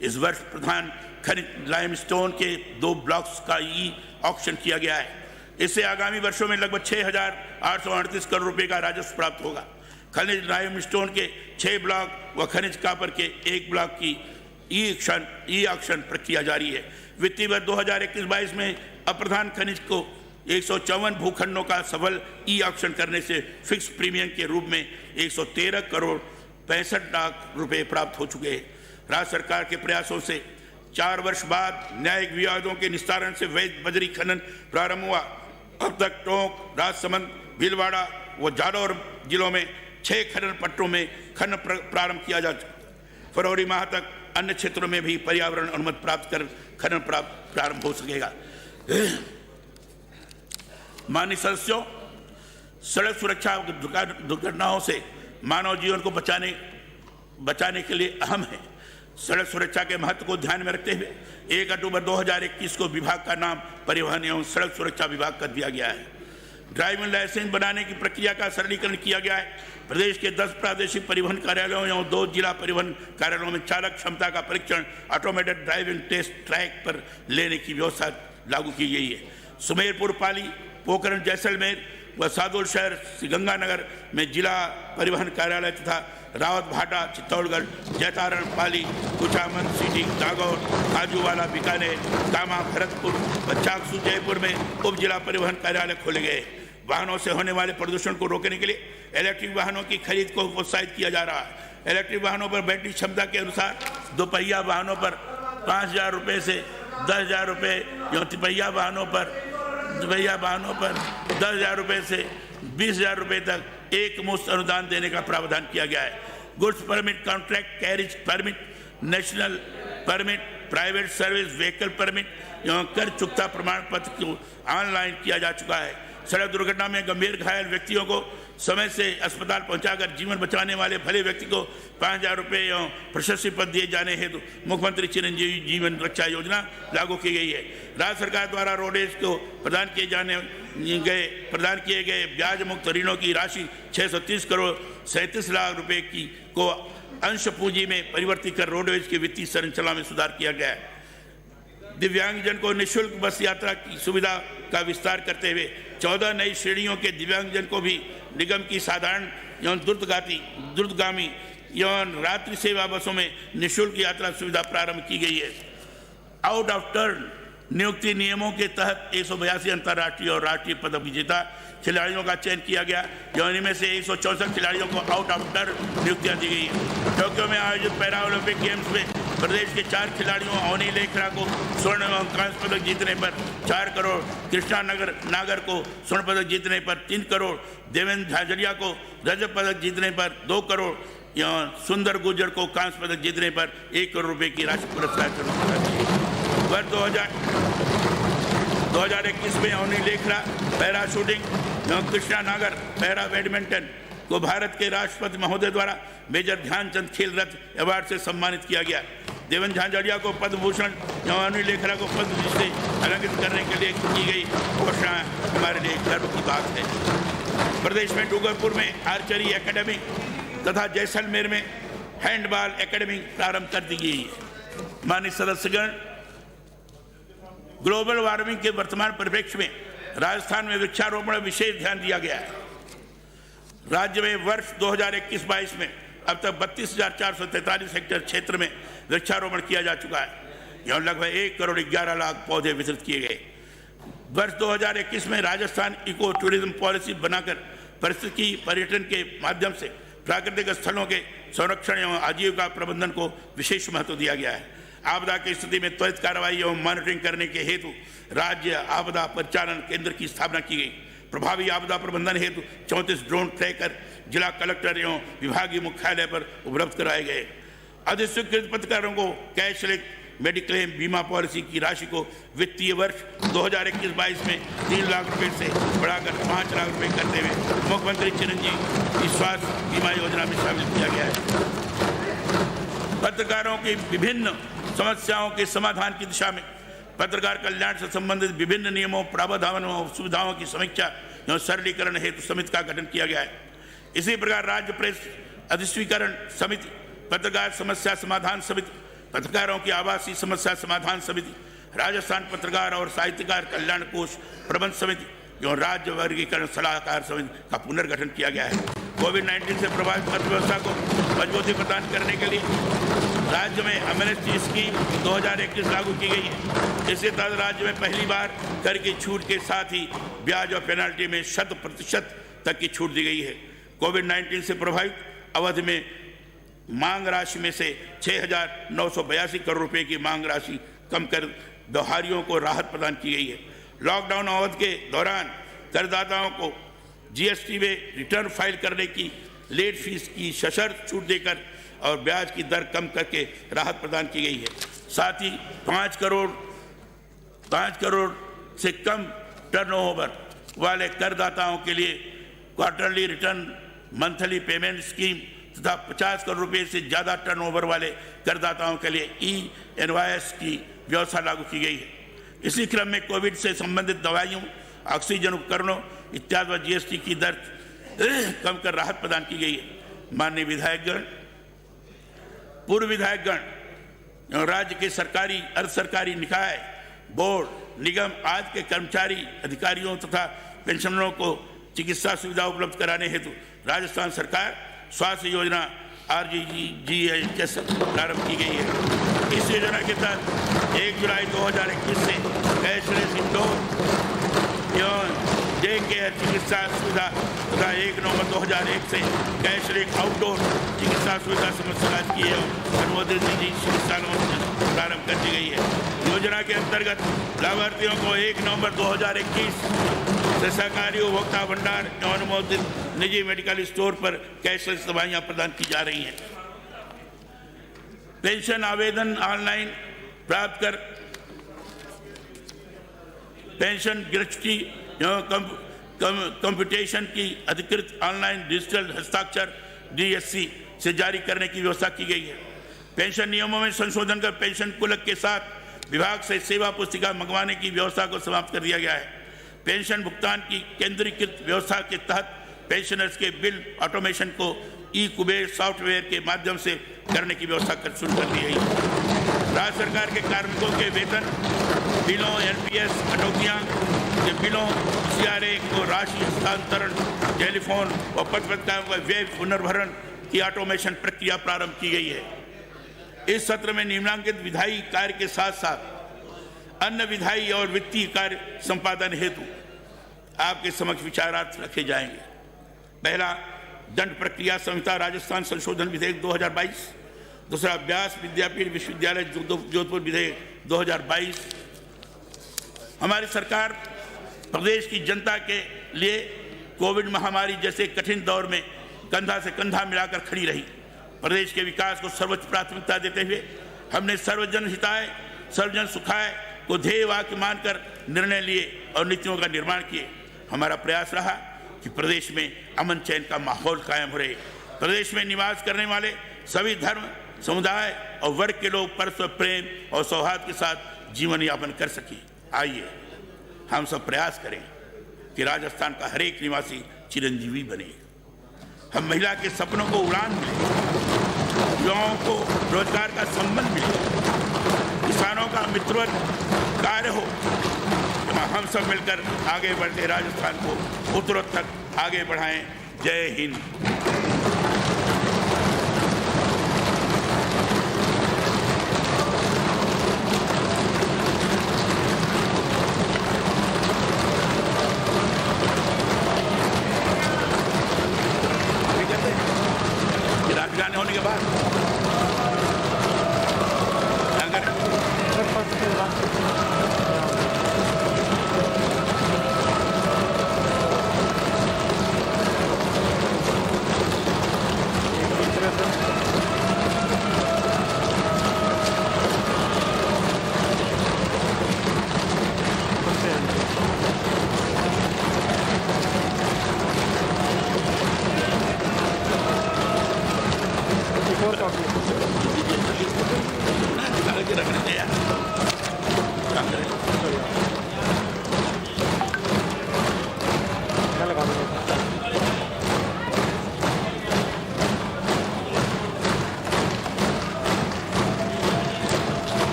इस वर्ष प्रधान खनिज लाइमस्टोन के 2 ब्लॉक्स का ऑक्शन किया गया है। इससे आगामी वर्षों में लगभग 6,838 करोड़ रुपए का राजस्व प्राप्त होगा। खनिज लाइमस्टोन के 6 ब्लॉक व खनिज कॉपर के 1 ब्लॉक की ई ऑक्शन प्रक्रिया जारी है। वित्तीय वर्ष 2021-22 में अप्रधान खनिज को 154 भूखंडों का सफल ई ऑक्शन करने से फिक्स प्रीमियम के रूप में 113 करोड़ 65 लाख रुपए प्राप्त हो चुके हैं। राज्य सरकार के प्रयासों से 4 वर्ष बाद न्यायिक विवादों के निस्तारण से वैध बजरी खनन प्रारंभ हुआ। अब तक टोंक, राजसमंद, भीलवाड़ा व जालौर जिलों में 6 खनन पट्टों में खनन प्रारंभ किया जा चुका। फरवरी माह तक अन्य क्षेत्रों में भी पर्यावरण अनुमति प्राप्त कर खनन प्रारंभ हो सकेगा। माननीय सदस्यों, सड़क सुरक्षा दुर्घटनाओं से मानव जीवन को बचाने के लिए अहम है। सड़क सुरक्षा के महत्व को ध्यान में रखते हुए 1 अक्टूबर 2021 को विभाग का नाम परिवहन एवं सड़क सुरक्षा विभाग कर दिया गया है। ड्राइविंग लाइसेंस बनाने की प्रक्रिया का सरलीकरण किया गया है। प्रदेश के 10 प्रादेशिक परिवहन कार्यालयों एवं 2 जिला परिवहन कार्यालयों में चालक क्षमता का परीक्षण ऑटोमेटेड ड्राइविंग टेस्ट ट्रैक पर लेने की व्यवस्था लागू की गई है। सुमेरपुर, पाली, पोखरण, जैसलमेर व सादुल शहर, गंगानगर में जिला परिवहन कार्यालय तथा रावत भाटा, चित्तौड़गढ़, जैतारण, पाली, कुचामन, सिटी, नागौर, काजूवाला, बीकानेर, कामा, भरतपुर व चाकसू, जयपुर में उप जिला परिवहन कार्यालय खोले गए। वाहनों से होने वाले प्रदूषण को रोकने के लिए इलेक्ट्रिक वाहनों की खरीद को प्रोत्साहित किया जा रहा है। इलेक्ट्रिक वाहनों पर बैटरी क्षमता के अनुसार दोपहिया वाहनों पर 5,000 रुपये से 10,000 रुपये, एवं तिपहिया वाहनों पर 10,000 रुपये से 20,000 रुपये तक एक मुश्त अनुदान देने का प्रावधान किया गया है। Goods permit, contract carriage permit, national permit, private service vehicle permit एवं कर चुकता प्रमाण पत्र को ऑनलाइन किया जा चुका है। सड़क दुर्घटना में गंभीर घायल व्यक्तियों को समय से अस्पताल पहुंचाकर जीवन बचाने वाले भले व्यक्ति को 5,000 रुपये एवं प्रशस्ति पत्र दिए जाने हेतु मुख्यमंत्री चिरंजीवी जीवन रक्षा योजना लागू की गई है। राज्य सरकार द्वारा रोडेज को प्रदान किए गए ब्याज मुक्त ऋणों की राशि 630 करोड़ 37 लाख रुपए की को अंश पूंजी में परिवर्तित कर रोडवेज की वित्तीय संरचना में सुधार किया गया है। दिव्यांगजन को निःशुल्क बस यात्रा की सुविधा का विस्तार करते हुए 14 नई श्रेणियों के दिव्यांगजन को भी निगम की साधारण एवं द्रुतगामी एवं रात्रि सेवा बसों में निःशुल्क यात्रा सुविधा प्रारंभ की गई है। आउट ऑफ टर्न नियुक्ति नियमों के तहत 182 अंतर्राष्ट्रीय और राष्ट्रीय पदक विजेता खिलाड़ियों का चयन किया गया, जो इनमें से 164 खिलाड़ियों को आउट ऑफ टर्न नियुक्तियां दी गई है। टोक्यो में आयोजित पैरा ओलंपिक गेम्स में प्रदेश के 4 खिलाड़ियों अवनी लेखरा को स्वर्ण एवं कांस्य पदक जीतने पर 4 करोड़, कृष्णा नागर को स्वर्ण पदक जीतने पर 3 करोड़, देवेंद्र झाझड़िया को रजत पदक जीतने पर 2 करोड़ एवं सुंदर गुर्जर को कांस्य पदक जीतने पर 1 करोड़ रुपये की राशि पुरस्कार। वर्ष 2021 में अवनी लेखरा पैरा शूटिंग एवं कृष्णा नागर पैरा बैडमिंटन को भारत के राष्ट्रपति महोदय द्वारा मेजर ध्यानचंद खेल रत्न अवार्ड से सम्मानित किया गया। देवेंद्र झाझड़िया को पद्म भूषण एवं अवनी लेखरा को पद्म से अलंकृत करने के लिए की गई घोषणा हमारे लिए गर्व की बात है। प्रदेश में डूंगरपुर में आर्चरी एकेडमी तथा जैसलमेर में हैंडबॉल एकेडमी प्रारंभ कर दी गई है। माननीय सदस्यगण, ग्लोबल वार्मिंग के वर्तमान परिप्रेक्ष्य में राजस्थान में वृक्षारोपण विशेष ध्यान दिया गया है। राज्य में वर्ष 2021-22 में अब तक 32,443 हेक्टेयर क्षेत्र में वृक्षारोपण किया जा चुका है। यह लगभग 1 करोड़ 11 लाख पौधे वितरित किए गए। वर्ष 2021 में राजस्थान इको टूरिज्म पॉलिसी बनाकर पारिस्थितिकी पर्यटन के माध्यम से प्राकृतिक स्थलों के संरक्षण एवं आजीविका प्रबंधन को विशेष महत्व दिया गया है। आपदा की स्थिति में त्वरित कार्रवाई एवं मॉनिटरिंग करने के हेतु राज्य आपदा परिचालन केंद्र की स्थापना की गई। प्रभावी आपदा प्रबंधन हेतु 34 ड्रोन ट्रैकर जिला कलेक्टर एवं विभागीय मुख्यालय पर उपलब्ध कराए गए। अधिस्वीकृत पत्रकारों को कैशलेस मेडिक्लेम बीमा पॉलिसी की राशि को वित्तीय वर्ष 2021-22 में 3 लाख रुपए से बढ़ाकर 5 लाख रुपए करते हुए मुख्यमंत्री चिरंजीवी स्वास्थ्य बीमा योजना में शामिल किया गया है। पत्रकारों की विभिन्न समस्याओं के समाधान की दिशा में पत्रकार कल्याण से संबंधित विभिन्न नियमों, प्रावधानों और सुविधाओं की समीक्षा एवं सरलीकरण हेतु समिति का गठन किया गया है। इसी प्रकार राज्य प्रेस अधिस्वीकरण समिति, पत्रकार समस्या समाधान समिति, पत्रकारों की आवासीय समस्या समाधान समिति, राजस्थान पत्रकार और साहित्यकार कल्याण कोष प्रबंध समिति एवं राज्य वर्गीकरण सलाहकार समिति का पुनर्गठन किया गया है। कोविड-19 से प्रभावित अर्थव्यवस्था को मजबूती प्रदान करने के लिए राज्य में एमएनएसटी स्कीम 2021 लागू की गई है। इसके तहत राज्य में पहली बार कर की छूट के साथ ही ब्याज और पेनाल्टी में 100% तक की छूट दी गई है। कोविड-19 से प्रभावित अवधि में मांग राशि में से 6,982 करोड़ रुपए की मांग राशि कम कर दोहारियों को राहत प्रदान की गई है। लॉकडाउन अवधि के दौरान करदाताओं को जीएसटी में रिटर्न फाइल करने की लेट फीस की सशर्त छूट देकर और ब्याज की दर कम करके राहत प्रदान की गई है। साथ ही 5 करोड़ से कम टर्नओवर वाले करदाताओं के लिए quarterly return, monthly payment scheme तथा 50 करोड़ रुपए से ज़्यादा टर्नओवर वाले करदाताओं के लिए ई-इनवॉइस की व्यवस्था लागू की गई है। इसी क्रम में कोविड से संबंधित दवाइयों, ऑक्सीजन उपकरणों इत्यादि पर जीएसटी की दर कम कर राहत प्रदान की गई है। माननीय विधायकगण, पूर्व विधायकगण, राज्य के सरकारी, अर्ध सरकारी निकाय, बोर्ड, निगम आदि के कर्मचारी, अधिकारियों तथा पेंशनरों को चिकित्सा सुविधा उपलब्ध कराने हेतु राजस्थान सरकार स्वास्थ्य योजना RGGS प्रारंभ की गई है। इस योजना के तहत 1 जुलाई 2021 से कैशलेस इंडोर एवं डे केयर चिकित्सा सुविधा तथा 1 नवंबर 2001 से कैशलेस आउटडोर चिकित्सा सुविधा समस्त की एवं अनुमोदित निजी चिकित्सालयों प्रारंभ कर दी गई है। योजना के अंतर्गत लाभार्थियों को 1 नवंबर 2021 से सहकारी उपभोक्ता भंडार एवं अनुमोदित निजी मेडिकल स्टोर पर कैशलेस दवाइयां प्रदान की जा रही हैं। पेंशन आवेदन ऑनलाइन प्राप्त कर पेंशन ग्रेच्युटी एवं कंप्यूटेशन की अधिकृत ऑनलाइन डिजिटल हस्ताक्षर DSC से जारी करने की व्यवस्था की गई है। पेंशन नियमों में संशोधन कर पेंशन कुलक के साथ विभाग से सेवा पुस्तिका मंगवाने की व्यवस्था को समाप्त कर दिया गया है। पेंशन भुगतान की केंद्रीकृत व्यवस्था के तहत पेंशनर्स के बिल ऑटोमेशन को ई-कुबेर सॉफ्टवेयर के माध्यम से करने की व्यवस्था शुरू कर दी गई है। राज्य सरकार के कार्मिकों के वेतन बिलों, NPS कटौतियाँ के बिलों, CRA को राशि हस्तांतरण, टेलीफोन और पत्रकारों का व्यय पुनर्भरण की ऑटोमेशन प्रक्रिया प्रारंभ की गई है। इस सत्र में निम्नांकित विधायी कार्य के साथ साथ अन्य विधायी और वित्तीय कार्य संपादन हेतु आपके समक्ष विचारार्थ रखे जाएंगे। पहला, दंड प्रक्रिया संहिता राजस्थान संशोधन विधेयक 2022। दूसरा, व्यास विद्यापीठ विश्वविद्यालय जोधपुर विधेयक 2022। हमारी सरकार प्रदेश की जनता के लिए कोविड महामारी जैसे कठिन दौर में कंधा से कंधा मिलाकर खड़ी रही। प्रदेश के विकास को सर्वोच्च प्राथमिकता देते हुए हमने सर्वजन हिताय सर्वजन सुखाय को ध्येय वाक्य मानकर निर्णय लिए और नीतियों का निर्माण किए। हमारा प्रयास रहा कि प्रदेश में अमन चैन का माहौल कायम हो रहे, प्रदेश में निवास करने वाले सभी धर्म, समुदाय और वर्ग के लोग परस्पर प्रेम और सौहार्द के साथ जीवन यापन कर सके। आइए हम सब प्रयास करें कि राजस्थान का हर एक निवासी चिरंजीवी बने, हम महिला के सपनों को उड़ान मिले, युवाओं को रोजगार का संबंध मिले, किसानों का मित्रवत कार्य हो। हम सब मिलकर आगे बढ़ते राजस्थान को उत्तरोत्तर आगे बढ़ाएं। जय हिंद। राजगाने होने के बाद